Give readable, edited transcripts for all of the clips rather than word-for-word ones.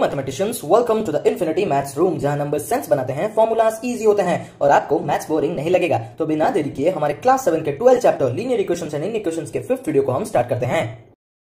Mathematicians, welcome to the infinity maths room, जहां number sense बनाते हैं, फॉर्मूलाज इजी होते हैं और आपको मैथ्स बोरिंग नहीं लगेगा। तो बिना देरी किए हमारे क्लास 7 के 12 चैप्टर लीनियर इक्वेशंस एंड इनइक्वेशंस के 5th वीडियो को हम स्टार्ट करते हैं।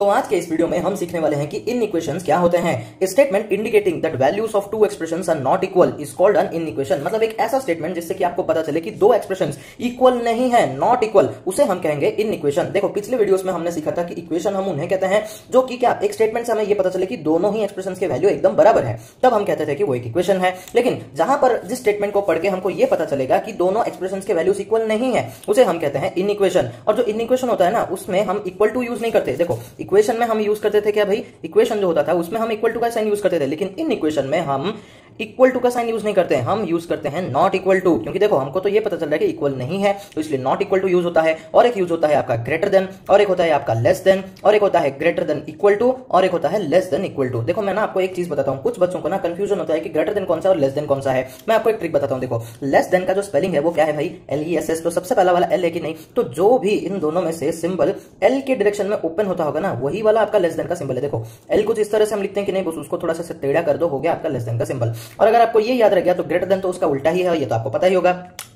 तो आज के इस वीडियो में हम सीखने वाले हैं कि इनइक्वेशंस क्या होते हैं। Statement indicating that values of two expressions are not equal is called an inequation. मतलब एक ऐसा स्टेटमेंट जिससे कि आपको पता चले कि दो एक्सप्रेशंस इक्वल नहीं है, नॉट इक्वल, उसे हम कहेंगे इनइक्वेशन। देखो पिछले वीडियोस में हमने सीखा था कि इक्वेशन हम उन्हें कहते हैं जो कि क्या एक स्टेटमेंट से हमें ये पता चले कि दोनों ही एक्सप्रेशंस के वैल्यू एकदम बराबर है, तब हम कहते थे कि वो एक इक्वेशन है। लेकिन जहां पर जिस स्टेटमेंट को पढ़ के हमको ये पता चलेगा कि दोनों एक्सप्रेशंस के वैल्यूज इक्वल नहीं है, उसे हम कहते हैं इनइक्वेशन। और जो इनइक्वेशन होता है ना, उसमें हम इक्वल टू यूज नहीं करते। देखो इक्वेशन में हम यूज करते थे क्या भाई, इक्वेशन जो होता था उसमें हम इक्वल टू का साइन यूज करते थे, लेकिन इन इक्वेशन में हम इक्वल टू का साइन यूज नहीं करते हैं, हम यूज करते हैं नॉट इक्वल टू। क्योंकि देखो हमको तो ये पता चल रहा है कि इक्वल नहीं है, तो इसलिए नॉट इक्वल टू यूज होता है। और एक यूज होता है आपका ग्रेटर देन, और एक होता है आपका लेस देन, और एक होता है ग्रेटर देन इक्वल टू, और एक होता है लेस देन इक्वल टू। देखो मैं ना आपको एक चीज बताता हूं, कुछ बच्चों को ना कंफ्यूजन होता है कि ग्रेटर देन कौन सा और लेस देन कौन सा है। मैं आपको एक ट्रिक बताता हूं। देखो लेस देन का जो स्पेलिंग है वो क्या है भाई, LESS। तो सबसे पहला वाला L है कि नहीं, तो जो भी इन दोनों में से सिंबल L के डायरेक्शन में ओपन होता होगा ना, वही वाला आपका लेस देन का सिंबल है। देखो L कुछ इस तरह से हम लिखते हैं कि नहीं, बस उसको थोड़ा सा टेढ़ा कर दो, हो गया आपका लेस देन का सिंबल। और अगर आपको ये याद रह गया तो ग्रेटर देन तो उसका उल्टा ही है, ये तो आपको पता ही होगा।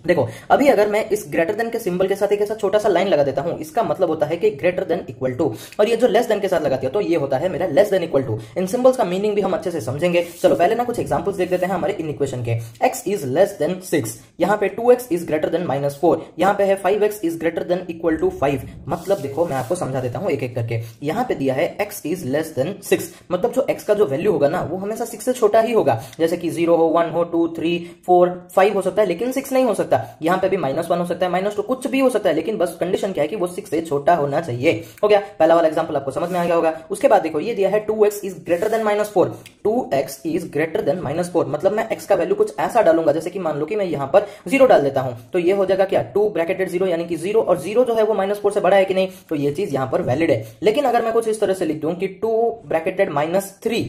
देखो अभी अगर मैं इस ग्रेटर देन के सिंबल के साथ एक ऐसा छोटा सा लाइन लगा देता हूं, इसका मतलब होता है कि ग्रेटर देन इक्वल टू। और ये जो लेस देन के साथ लगाती है तो ये होता है मेरा लेस देन इक्वल टू। इन सिंबल्स का मीनिंग भी हम अच्छे से समझेंगे। चलो पहले ना कुछ एग्जांपल्स देख लेते हैं हमारे इन इक्वेशन के। x इज लेस देन 6, यहाँ पे 2x इज ग्रेटर देन -4, यहाँ पे है 5x is greater than equal to 5। मतलब देखो मैं आपको समझा देता हूं एक एक करके। यहाँ पे दिया है x इज लेस देन 6, मतलब जो x का जो वैल्यू होगा ना वो हमेशा 6 से छोटा ही होगा। जैसे कि 0 हो, 1 हो, 2, 3, 4, 5 हो सकता है, लेकिन 6 नहीं हो सकता। यहाँ पे भी -1 हो सकता है, -2, कुछ भी हो सकता है, लेकिन बस कंडीशन क्या है कि वो 6 से छोटा होना चाहिए। हो गया, पहला वाला एग्जांपल आपको समझ में आ गया होगा। उसके बाद देखो ये दिया है 2x is greater then -4, 2x is greater then -4, मतलब मैं x का वैल्यू कुछ ऐसा डालूंगा, जैसे कि मान लो कि मैं यहाँ पर 0 डाल देता हूं, तो ये हो जाएगा क्या 2 ब्रैकेटेड 0, यानी कि 0, और 0 जो है वो -4 से बड़ा है कि नहीं, तो ये चीज यहाँ पर वैलिड है। लेकिन अगर मैं कुछ इस तरह से लिख दूं कि 2 ब्रैकेटेड -3,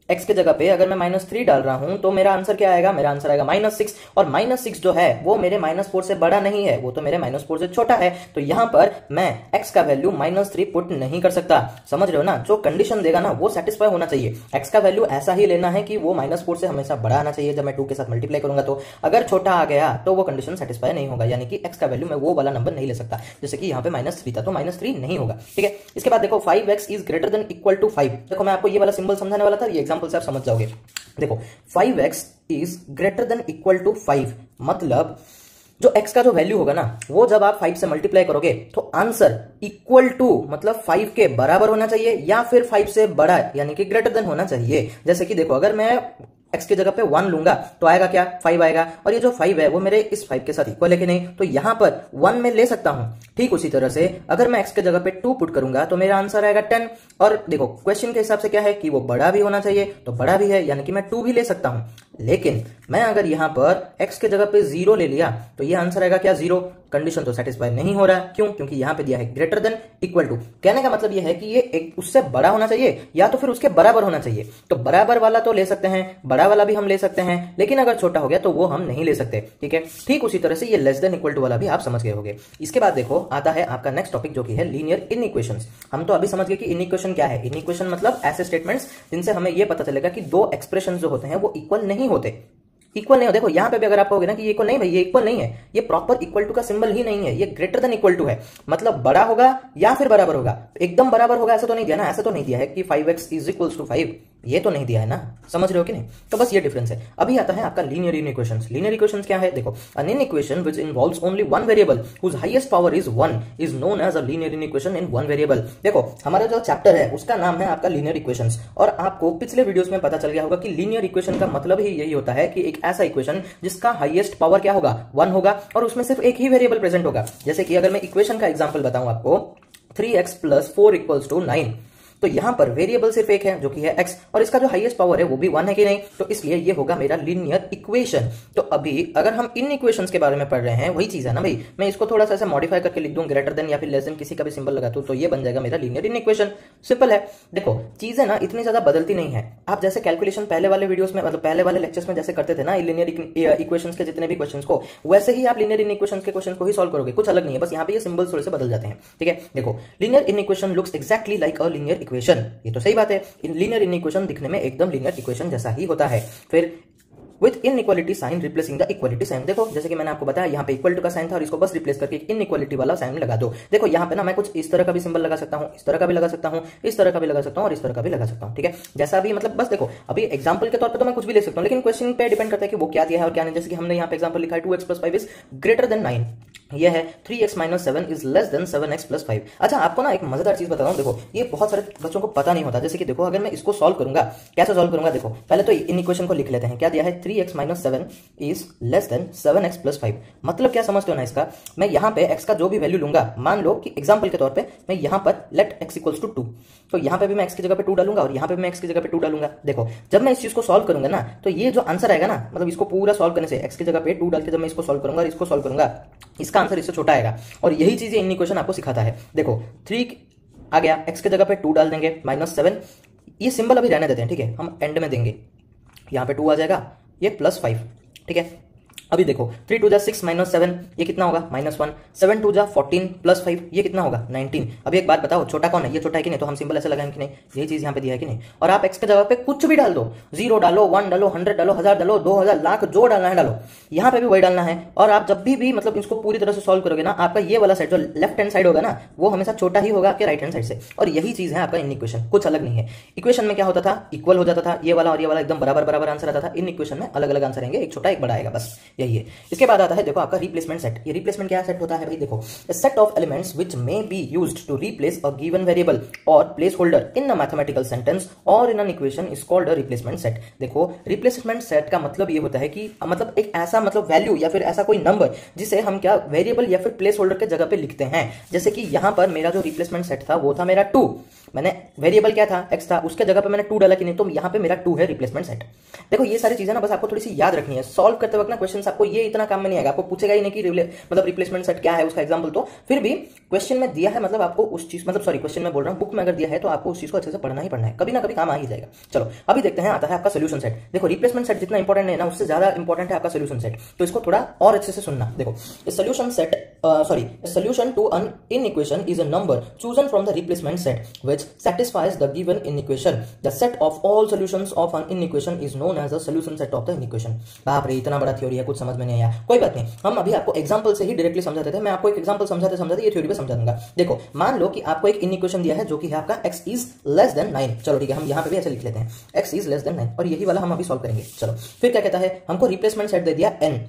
x के जगह पे अगर मैं -3 डाल रहा हूं, तो मेरा आंसर क्या आएगा, मेरा आंसर आएगा -6। और -6 जो है वो मेरे -4 से बड़ा नहीं है, वो तो मेरे -4 से छोटा है। तो यहां पर मैं x का वैल्यू -3 पुट नहीं कर सकता। समझ रहे हो ना, जो कंडीशन देगा ना वो सेटिस्फाई होना चाहिए। x का वैल्यू ऐसा ही लेना है कि वो -4 से हमेशा बड़ा आना चाहिए। जब मैं 2 के साथ मल्टीप्लाई करूंगा तो अगर छोटा आ गया तो वो कंडीशन सेटिस्फाई नहीं होगा, यानी कि x का वैल्यू मैं वो वाला नंबर नहीं ले सकता। जैसे कि यहाँ पे -3 था तो -3 नहीं होगा, ठीक है। इसके बाद देखो 5x is greater than equal to 5। देखो मैं आपको ये वाला सिंबल समझाने वाला था, ये एग्जांपल से आप समझ जाओगे। देखो 5x is greater than equal to 5, मतलब जो x का जो वैल्यू होगा ना वो जब आप 5 से मल्टीप्लाई करोगे तो आंसर इक्वल टू मतलब 5 के बराबर होना चाहिए, या फिर 5 से बड़ा यानी कि ग्रेटर देन होना चाहिए। जैसे कि देखो अगर मैं x की जगह पे 1 लूंगा तो आएगा क्या, 5 आएगा, और ये जो 5 है वो मेरे इस 5 के साथ इक्वल है कि नहीं, तो यहां पर 1 में ले सकता हूं। ठीक उसी तरह से अगर मैं x के जगह पे 2 पुट करूंगा तो मेरा आंसर आएगा 10। और देखो क्वेश्चन के हिसाब से क्या है कि वो बड़ा भी होना चाहिए, तो बड़ा भी है, यानी कि मैं 2 भी ले सकता हूं। लेकिन मैं अगर यहां पर x के जगह पे 0 ले लिया तो ये आंसर आएगा क्या, 0। कंडीशन तो सेटिस्फाई नहीं हो रहा है, क्यों, क्योंकि यहां पे दिया है ग्रेटर देन इक्वल टू। कहने का मतलब ये है कि ये एक उससे बड़ा होना चाहिए या तो फिर उसके बराबर होना चाहिए। तो बराबर वाला तो ले सकते हैं, बड़ा वाला भी हम ले सकते हैं, लेकिन अगर छोटा हो गया तो वो हम नहीं ले सकते, ठीक है। ठीक उसी तरह से ये लेस देन इक्वल टू वाला भी आप समझ गए होंगे। इसके बाद देखो आता है आपका नेक्स्ट टॉपिक जो कि है लीनियर इनइक्वेशंस। हम तो अभी समझ गए कि इनइक्वेशन क्या है। इनइक्वेशन मतलब ऐसे स्टेटमेंट्स जिनसे हमें ये पता चलेगा कि दो एक्सप्रेशन जो होते हैं वो इक्वल नहीं होते, इक्वल नहीं हो। देखो यहाँ पे भी अगर आप कहोगे ना कि ये इक्वल नहीं भाई, ये इक्वल नहीं है, ये प्रॉपर इक्वल टू का सिंबल ही नहीं है, ये ग्रेटर देन इक्वल टू है, मतलब बड़ा होगा या फिर बराबर होगा। एकदम बराबर होगा ऐसा तो नहीं दिया ना, ऐसा तो नहीं दिया है कि 5x इज इक्वल्स टू 5, ये तो नहीं दिया है ना, समझ रहे हो कि नहीं। तो बस ये डिफरेंस है। अभी आता है आपका लीनियर इनइक्वेशंस। लीनियर इक्वेशंस क्या है, देखो an inequation which involves only one variable whose highest power is 1 is known as a linear inequation in one variable. देखो हमारा जो चैप्टर है उसका नाम है आपका लीनियर इक्वेशंस, और आपको पिछले वीडियोस में पता चल गया होगा कि लीनियर इक्वेशन का मतलब ही यही होता है कि एक ऐसा इक्वेशन जिसका हाईएस्ट पावर क्या होगा, 1 होगा, और उसमें सिर्फ एक ही वेरिएबल प्रेजेंट होगा। जैसे कि अगर मैं इक्वेशन का एग्जांपल बताऊं आपको, 3x + 4 = 9, तो यहां पर वेरिएबल सिर्फ एक है जो कि है x, और इसका जो हाईएस्ट पावर है वो भी 1 है कि नहीं, तो इसलिए ये होगा मेरा लीनियर इक्वेशन। तो अभी अगर हम इन इक्वेशंस के बारे में पढ़ रहे हैं, वही चीज है ना भाई, मैं इसको थोड़ा सा ऐसे मॉडिफाई करके लिख दूं, ग्रेटर देन या फिर लेस देन किसी का भी सिंबल लगा दूं, तो ये बन जाएगा मेरा लीनियर इन इक्वेशन। सिंपल है। देखो चीजें ना इतनी ज्यादा बदलती नहीं है। आप जैसे कैलकुलेशन पहले वाले वीडियोस में, मतलब पहले वाले लेक्चर्स में जैसे करते थे ना लीनियर इक्वेशंस के जितने भी क्वेश्चंस को, वैसे ही आप लीनियर इन इक्वेशंस के क्वेश्चन को ही सॉल्व करोगे, कुछ अलग नहीं है, बस यहाँ पे ये सिंबल्स थोड़े से बदल जाते हैं, ठीक है। देखो linear in equation looks exactly like a linear equation. ये तो सही बात है, लीनियर इनइक्वेशन दिखने में एकदम लीनियर इक्वेशन जैसा ही होता है। फिर with inequality sign replacing the equality sign. देखो जैसे कि मैंने आपको बताया यहाँ पे इक्वल टू का साइन था और इसको बस रिप्लेस करके इनइक्वालिटी वाला साइन लगा दो। देखो यहाँ पे ना मैं कुछ इस तरह का भी सिंबल लगा सकता हूँ, इस तरह का भी लगा सकता हूँ, इस तरह का भी लगा सकता हूँ और इस तरह का भी लगा सकता हूँ। ठीक है, जैसा भी मतलब बस देखो अभी एग्जाम्पल के तौर पर तो मैं कुछ भी ले सकता हूँ, लेकिन क्वेश्चन पे डिपेंड करता है कि वो क्या दिया है और क्या नहीं। जैसे कि हमने यहाँ पे एग्जाम्पल लिखा है 2x + 5 इज ग्रेटर देन 9, ये है 3x - 7 is less then 7x + 5। अच्छा आपको ना एक मजेदार चीज बता रहा हूँ, देखो ये बहुत सारे बच्चों को पता नहीं होता। जैसे कि देखो अगर मैं इसको सॉल्व करूंगा, कैसे सॉल्व करूंगा, देखो पहले तो इन इक्वेशन को लिख लेते हैं। क्या दिया है 3x - 7 is less then 7x + 5। मतलब क्या समझते हो ना इसका, मैं यहाँ पे x का जो भी वैल्यू लूंगा, मान लो कि एग्जाम्पल के तौर पर मैं यहाँ पर लेट x = 2, तो यहाँ पे भी मैं x की जगह पे 2 डालूंगा और यहाँ पे भी मैं x की जगह पे 2 डालूंगा। देखो जब मैं इस चीज को सॉल्व करूंगा ना, तो ये जो आंसर आएगा ना, मतलब इसको पूरा सॉल्व करने से x की जगह पे 2 डाल के जब मैं इसको सॉल्व करूंगा और इसको सॉल्व करूंगा, इसका आंसर इससे छोटा आएगा। और यही चीज इन इक्वेशन आपको सिखाता है। देखो 3 आ गया, x की जगह पे 2 डाल देंगे, -7, ये सिंबल अभी रहने देते हैं। ठीक है, हम एंड में देंगे, यहाँ पे 2 आ जाएगा, ये +5। ठीक है, अभी देखो 3 × 2 = 6 - 7 ये कितना होगा -1, 7 × 2 = 14 + 5 ये कितना होगा 19। अभी एक बात बताओ, छोटा कौन है, ये छोटा है कि नहीं, तो हम सिंबल ऐसे लगाएंगे कि नहीं, यही चीज यहाँ पे दिया है कि नहीं। और आप x के जगह पे कुछ भी डाल दो, 0 डालो, 1 डालो, 100 डालो, 1000 डालो, 2000, लाख, जो डालना है डालो, यहाँ पे भी वही डालना है। और आप जब भी मतलब इसको पूरी तरह से सॉल्व करोगे ना, आपका ये वाला साइड जो लेफ्ट हैंड साइड होगा ना, वो हमेशा छोटा ही होगा आपके राइट हैंड साइड से। और यही चीज है आपका इन इक्वेशन, कुछ अलग नहीं है। इक्वेशन में क्या होता था, इक्वल हो जाता था, ये वाला और ये वाला एकदम बराबर आंसर आता था। इन इक्वेशन में अलग अलग आंसर आएंगे, एक छोटा एक बड़ा आएगा, बस यही है। इसके बाद आता है देखो आपका रिप्लेसमेंट सेट। ये रिप्लेसमेंट क्या सेट होता है भाई, देखो set of elements which may be used to replace a given variable or placeholder in a mathematical sentence or in an equation is called a replacement set. देखो replacement set का मतलब ये होता है कि मतलब एक ऐसा मतलब वैल्यू या फिर ऐसा कोई नंबर जिसे हम क्या वेरिएबल या फिर प्लेस होल्डर के जगह पे लिखते हैं। जैसे कि यहां पर मेरा जो रिप्लेसमेंट सेट था वो था मेरा 2, मैंने वेरिएबल क्या था x था, उसके जगह पे मैंने 2 डाला कि नहीं, तो यहाँ पे मेरा 2 है रिप्लेसमेंट सेट। देखो ये सारी चीजें ना बस आपको थोड़ी सी याद रखनी है। सॉल्व करते वक्त ना क्वेश्चन आपको ये इतना काम में नहीं आएगा, आपको पूछेगा ही नहीं कि मतलब रिप्लेसमेंट सेट क्या है उसका एग्जांपल, तो फिर भी क्वेश्चन में दिया है, मतलब आपको उस चीज मतलब सॉरी क्वेश्चन में बोल रहा हूँ, बुक में अगर दिया है तो आपको उस चीज को अच्छे से पढ़ना ही पढ़ना है, कभी ना कभी काम आ ही जाएगा। चलो अभी देखते हैं, आता है आपका सोल्यूशन सेट। देखो रिप्लेसमेंट सेट जितना इंपॉर्टेंट है ना, उससे ज्यादा इंपॉर्टेंट है आपका सोल्यूशन सेट, तो इसको थोड़ा और अच्छे से सुनना। देखो solution set solution to an inequation is a number chosen from the replacement set which satisfies the given inequation. The set of all solutions of an inequation is known as the solution set of the inequation. बाप रे इतना बड़ा theory है, कुछ समझ में नहीं आया, कोई बात नहीं, हम अभी आपको एग्जांपल से ही डायरेक्टली समझा देते हैं। मैं आपको एक एग्जांपल समझाते ये थ्योरी पे समझा दूंगा। देखो मान लो कि आपको एक इनइक्वेशन दिया है जो कि है आपका x is less than 9। चलो ठीक है, हम यहाँ पे भी ऐसे लिख लेते हैं x is less than 9 और यही वाला हम अभी सॉल्व करेंगे। चलो फिर क्या कहता है, हमको रिप्लेसमेंट सेट दे दिया n।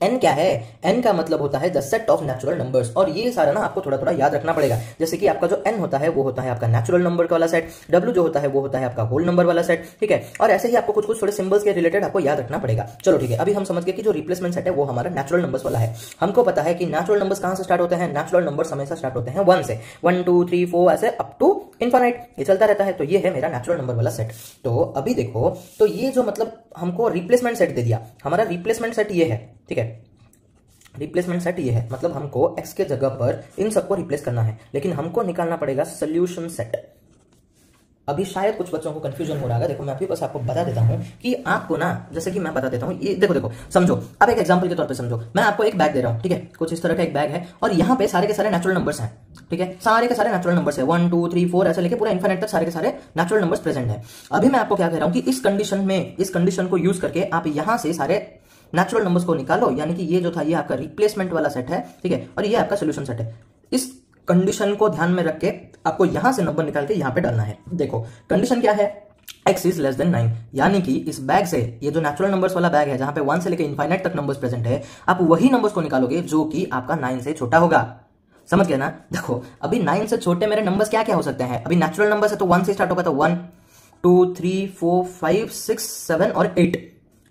n क्या है, n का मतलब होता है the set of natural numbers. और ये सारा ना आपको थोड़ा थोड़ा याद रखना पड़ेगा। जैसे कि आपका जो n होता है वो होता है आपका नेचुरल नंबर वाला सेट, w जो होता है वो होता है आपका होल नंबर वाला सेट। ठीक है, और ऐसे ही आपको कुछ कुछ थोड़े सिंबल्स के रिलेटेड आपको याद रखना पड़ेगा। चलो ठीक है, अभी हम समझ गए कि जो रिप्लेसमेंट सेट है वो हमारा नेचुरल नंबर्स वाला है। हमको पता है कि नेचुरल नंबर्स कहां से स्टार्ट होते हैं, नेचुरल नंबर्स हमेशा स्टार्ट होते हैं 1 से, 1 2 3 4 ऐसे अप टू इनफाइनाइट, ये चलता रहता है। तो ये है मेरा नेचुरल नंबर वाला सेट। तो अभी देखो, तो ये जो मतलब हमको रिप्लेसमेंट सेट दे दिया, हमारा रिप्लेसमेंट सेट ये है। ठीक है, रिप्लेसमेंट सेट ये है, मतलब हमको x के जगह पर इन सबको रिप्लेस करना है, लेकिन हमको निकालना पड़ेगा सोल्यूशन सेट। अभी शायद कुछ बच्चों को कंफ्यूजन हो रहा है। देखो मैं अभी बस आपको बता देता हूं कि आपको ना, जैसे कि मैं बता देता हूं, ये देखो समझो, अब एक एग्जांपल के तौर पे समझो, मैं आपको एक बैग दे रहा हूं। ठीक है, कुछ इस तरह का एक बैग है और यहाँ पे सारे के सारे नेचुरल नंबर्स हैं। ठीक है, सारे के सारे नेचुरल नंबर्स है, 1 2 3 4 ऐसे लेके पूरा इनफाइनाइट तक सारे के सारे नेचुरल नंबर्स प्रेजेंट है। अभी मैं आपको क्या कह रहा हूं कि इस कंडीशन में, इस कंडीशन को यूज करके आप यहां से सारे नेचुरल नंबर्स को निकालो, यानी कि ये जो था ये आपका रिप्लेसमेंट वाला सेट है। ठीक है, और ये आपका सोल्यूशन सेट है। इस कंडीशन को ध्यान में रख के आपको यहां से नंबर निकाल के यहां पे डालना है। देखो कंडीशन क्या है, x is less than 9, यानी कि इस बैग से, ये जो नेचुरल नंबर्स वाला बैग है जहां पे 1 से लेकर इनफाइनाइट तक नंबर्स प्रेजेंट है, आप वही नंबर्स को निकालोगे जो कि आपका 9 से छोटा होगा। समझ गए ना। देखो अभी 9 से छोटे मेरे नंबर्स क्या क्या हो सकते हैं, अभी नेचुरल नंबर्स है तो 1 से स्टार्ट होगा, तो 1 2 3 4 5 6 7 और 8,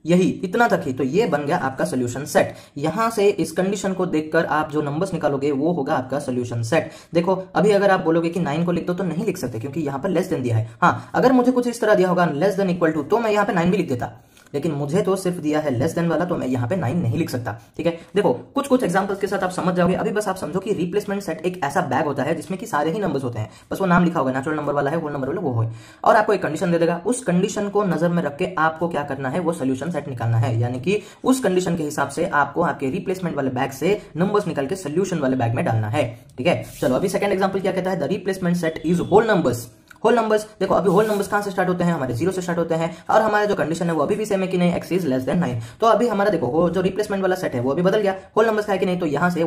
यही इतना तक ही। तो ये बन गया आपका सोल्यूशन सेट। यहां से इस कंडीशन को देखकर आप जो नंबर्स निकालोगे वो होगा आपका सोल्यूशन सेट। देखो अभी अगर आप बोलोगे कि 9 को लिख दो तो नहीं लिख सकते, क्योंकि यहां पर लेस देन दिया है। हाँ, अगर मुझे कुछ इस तरह दिया होगा लेस देन इक्वल टू, तो मैं यहां पे 9 भी लिख देता, लेकिन मुझे तो सिर्फ दिया है लेस देन वाला, तो मैं यहाँ पे 9 नहीं लिख सकता। ठीक है, देखो कुछ कुछ एग्जांपल्स के साथ आप समझ जाओगे। अभी बस आप समझो कि रिप्लेसमेंट सेट एक ऐसा बैग होता है जिसमें कि सारे ही नंबर्स होते हैं, बस वो नाम लिखा होगा, नेचुरल नंबर वाला है, होल नंबर वाला वो है, और आपको एक कंडीशन दे देगा। उस कंडीशन को नजर में रख के आपको क्या करना है, वो सोल्यूशन सेट निकालना है, यानी कि उस कंडीशन के हिसाब से आपको आपके रिप्लेसमेंट वाले बैग से नंबर्स निकाल के सोल्यूशन वाले बैग में डालना है। ठीक है, चलो अभी सेकंड एग्जांपल क्या कहता है, the replacement set is whole numbers whole numbers, देखो अभी होल नंबर्स कहां से स्टार्ट होते हैं, हमारे 0 से स्टार्ट होते हैं, और हमारा जो कंडीशन है वो अभी भी सेम है कि नहीं, x इज लेस देन 9। तो अभी हमारा देखो वो जो रिप्लेसमेंट वाला सेट है वो अभी बदल गया, होल नंबर्स का है कि नहीं, तो यहाँ से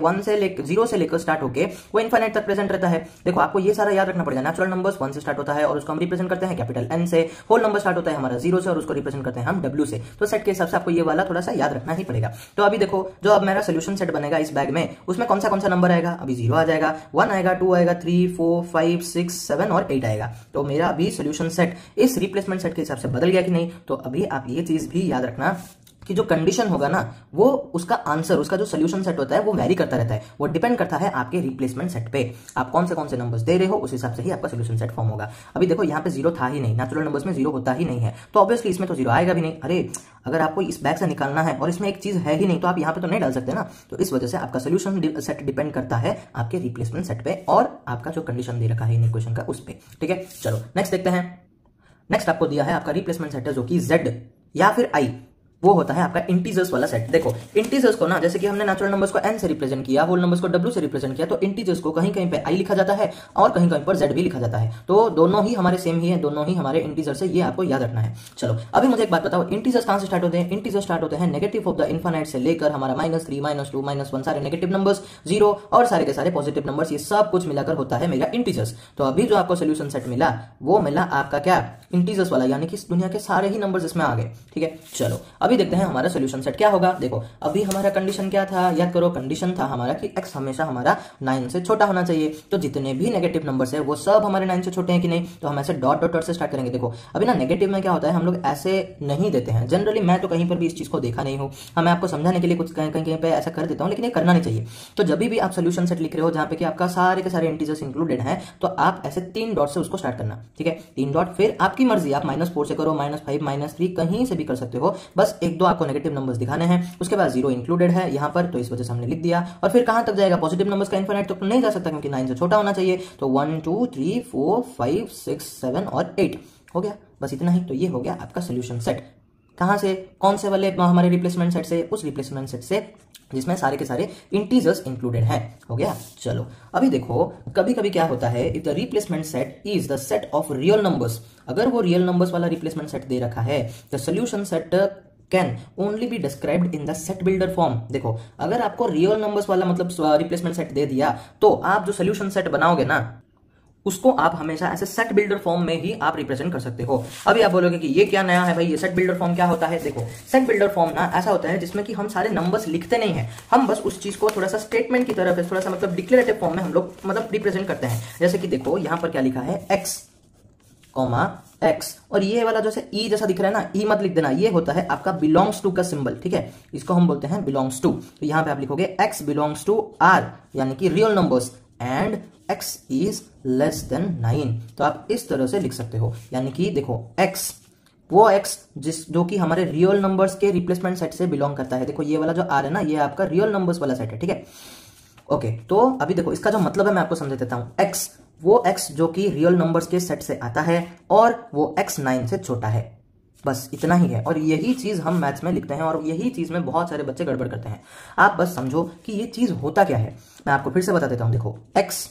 0 से लेकर स्टार्ट होकर वो इनफाइनाइट तक प्रेजेंट रहता है। देखो आपको ये सारा याद रखना पड़ेगा, नेचुरल नंबर्स 1 से स्टार्ट होता है और उसको हम रिप्रेजेंट करते हैं कैपिटल N से, होल नंबर स्टार्ट होता है हमारा 0 से और उसको रिप्रेजेंट करते हैं हम W से। तो सेट के हिसाब से आपको ये वाला थोड़ा सा याद रखना ही पड़ेगा। तो अभी देखो जो अब मेरा सोल्यूशन सेट बनेगा इस बैग में, उसमें कौन सा नंबर आएगा, अभी 0 आ जाएगा, 1 आएगा, 2 आएगा, 3 4 5 6 7 और 8 आएगा। तो मेरा अभी सोल्यूशन सेट इस रिप्लेसमेंट सेट के हिसाब से बदल गया कि नहीं। तो अभी आप ये चीज भी याद रखना कि जो कंडीशन होगा ना वो उसका आंसर, उसका जो सोल्यूशन सेट होता है वो वेरी करता रहता है, वो डिपेंड करता है आपके रिप्लेसमेंट सेट पे। आप कौन से नंबर्स दे रहे हो उस हिसाब से ही आपका सोल्यूशन सेट फॉर्म होगा। अभी देखो यहाँ पे 0 था ही नहीं, नेचुरल नंबर्स में 0 होता ही नहीं है, तो ऑब्वियसली इसमें तो 0 आएगा भी नहीं। अरे अगर आपको इस बैग से निकालना है और इसमें एक चीज है ही नहीं तो आप यहाँ पे तो नहीं डाल सकते ना। तो इस वजह से आपका सोल्यूशन सेट डिपेंड करता है आपके रिप्लेसमेंट सेट पे और आपका जो कंडीशन दे रखा है इन इक्वेशन का उस पे। ठीक है, चलो नेक्स्ट देखते हैं। नेक्स्ट आपको दिया है आपका रिप्लेसमेंट सेट है जो कि Z या फिर I, वो होता है आपका इंटीजर्स वाला सेट। देखो इंटीजर्स को ना, जैसे कि हमने नेचुरल नंबर्स को n से रिप्रेजेंट किया, होल नंबर्स को w से रिप्रेजेंट किया, तो इंटीजर्स को कहीं कहीं पे i लिखा जाता है और कहीं कहीं पर z भी लिखा जाता है। तो दोनों ही हमारे सेम ही है, दोनों ही हमारे इंटीजर्स है, ये आपको याद रखना है। चलो अभी मुझे एक बात बताओ, इंटीजर्स कहां से स्टार्ट होते हैं, इंटीजर्स स्टार्ट होते हैं नेगेटिव ऑफ द इनफाइनाइट से लेकर हमारा -3 -2 -1 सारे नेगेटिव नंबर्स, 0 और सारे के सारे पॉजिटिव नंबर्स, ये सब कुछ मिलाकर होता है मेरा इंटीजर्स। तो अभी जो आपको सोल्यूशन सेट मिला वो मिला आपका क्या, इंटीजर्स वाला, यानी कि दुनिया के सारे ही नंबर्स इसमें आ गए। ठीक है, चलो अभी देखते हैं हमारा सोल्यूशन सेट क्या होगा। देखो अभी हमारा कंडीशन क्या था, याद करो, कंडीशन था हमारा कि x हमेशा हमारा 9 से छोटा होना चाहिए। तो जितने भी नेगेटिव नंबर्स है वो सब हमारे 9 से छोटे हैं कि नहीं, तो हम ऐसे डॉट डॉट डॉट से स्टार्ट करेंगे। देखो अभी ना नेगेटिव में क्या होता है, हम लोग ऐसे नहीं देते हैं जनरली, मैं तो कहीं पर भी इस चीज को देखा नहीं हूं। मैं आपको समझाने के लिए कुछ कहीं पे ऐसा कर देता हूं, लेकिन ये करना नहीं चाहिए। तो जब भी आप सोल्यूशन सेट लिख रहे हो जहां पे कि आपका सारे के सारे इंटीजर्स इंक्लूडेड हैं, तो आप ऐसे 3 डॉट से उसको स्टार्ट करना। ठीक है, 3 डॉट, फिर आपकी मर्जी, आप -4 से करो, -5 -3 कहीं से भी कर सकते हो, बस 1-2 आपको नेगेटिव नंबर्स दिखाने हैं। उसके बाद 0 इंक्लूडेड है यहाँ पर, तो इस वजह से हमने लिख दिया। और फिर कहां तक जाएगा, पॉजिटिव नंबर्स का इनफाइनाइट तो नहीं जा सकता क्योंकि 9 से छोटा होना चाहिए। तो 1 2 3 4 5 6 7 और 8 हो गया, बस इतना ही। तो ये हो गया आपका सोल्यूशन सेट। कहां से, कौन से वाले हमारे रिप्लेसमेंट सेट से, उस रिप्लेसमेंट सेट से जिसमें सारे के सारे इंटीजर्स इंक्लूडेड हैं। हो गया, चलो अभी देखो कभी कभी क्या होता है, if the replacement set is the set of real numbers, अगर वो रियल नंबर्स वाला रिप्लेसमेंट सेट दे रखा है, the solution set can only be described in the set builder form. देखो अगर आपको रियल नंबर्स वाला मतलब रिप्लेसमेंट सेट दे दिया, तो आप जो सोल्यूशन सेट बनाओगे ना उसको आप हमेशा ऐसे सेट बिल्डर फॉर्म में ही आप रिप्रेजेंट कर सकते हो। अभी आप बोलोगे कि ये क्या नया है भाई, ये सेट बिल्डर फॉर्म क्या होता है। देखो सेट बिल्डर फॉर्म ना ऐसा होता है जिसमें कि हम सारे नंबर्स लिखते नहीं हैं, हम बस उस चीज को थोड़ा सा स्टेटमेंट की तरफ, थोड़ा सा मतलब डिक्लेरेटिव फॉर्म में हम लोग मतलब रिप्रेजेंट करते हैं। जैसे कि देखो यहाँ पर क्या लिखा है, x, और ये वाला जैसे ई जैसा दिख रहा है ना, ई मत लिख देना, ये होता है आपका बिलोंग्स टू का सिंबल। ठीक है, इसको हम बोलते हैं बिलोंग्स टू। तो यहाँ पे आप लिखोगे x बिलोंग्स टू r, यानी कि real numbers, and x is less then 9। तो आप इस तरह से लिख सकते हो, यानी कि देखो x, वो x जो कि हमारे रियल नंबर्स के रिप्लेसमेंट सेट से बिलोंग करता है। देखो ये वाला जो r है ना, ये आपका रियल नंबर्स वाला सेट है। ठीक है, ओके, तो अभी देखो इसका जो मतलब है मैं आपको समझा देता हूं। x, वो x जो कि रियल नंबर्स के सेट से आता है और वो x 9 से छोटा है, बस इतना ही है। और यही चीज हम मैथ्स में लिखते हैं और यही चीज में बहुत सारे बच्चे गड़बड़ करते हैं। आप बस समझो कि ये चीज होता क्या है, मैं आपको फिर से बता देता हूं। देखो x,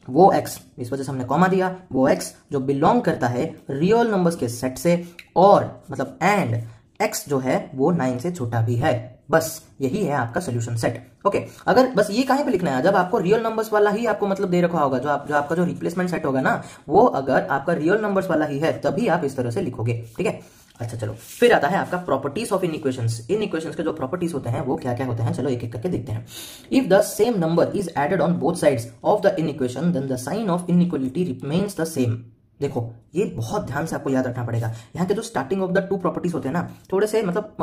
वो x, इस वजह से हमने कॉमा दिया, वो x जो बिलोंग करता है रियल नंबर्स के सेट से, और मतलब एंड x जो है वो 9 से छोटा भी है, बस यही है आपका सोल्यूशन सेट। ओके, अगर बस ये कहीं पे लिखना है, जब आपको रियल नंबर्स वाला ही आपको मतलब दे रखा होगा, जो आपका जो रिप्लेसमेंट सेट होगा ना, वो अगर आपका रियल नंबर्स वाला ही है तभी आप इस तरह से लिखोगे। ठीक है, अच्छा चलो फिर आता है आपका properties of in equations. In equations के जो प्रॉपर्टीज होते हैं वो क्या क्या होते हैं, चलो एक एक करके देखते हैं। If the same number is added on both sides of the inequation, then the sign of inequality remains the same. देखो ये बहुत ध्यान से आपको याद रखना पड़ेगा। यहाँ के जो स्टार्टिंग ऑफ द 2 प्रॉपर्टीज होते हैं ना, थोड़े से मतलब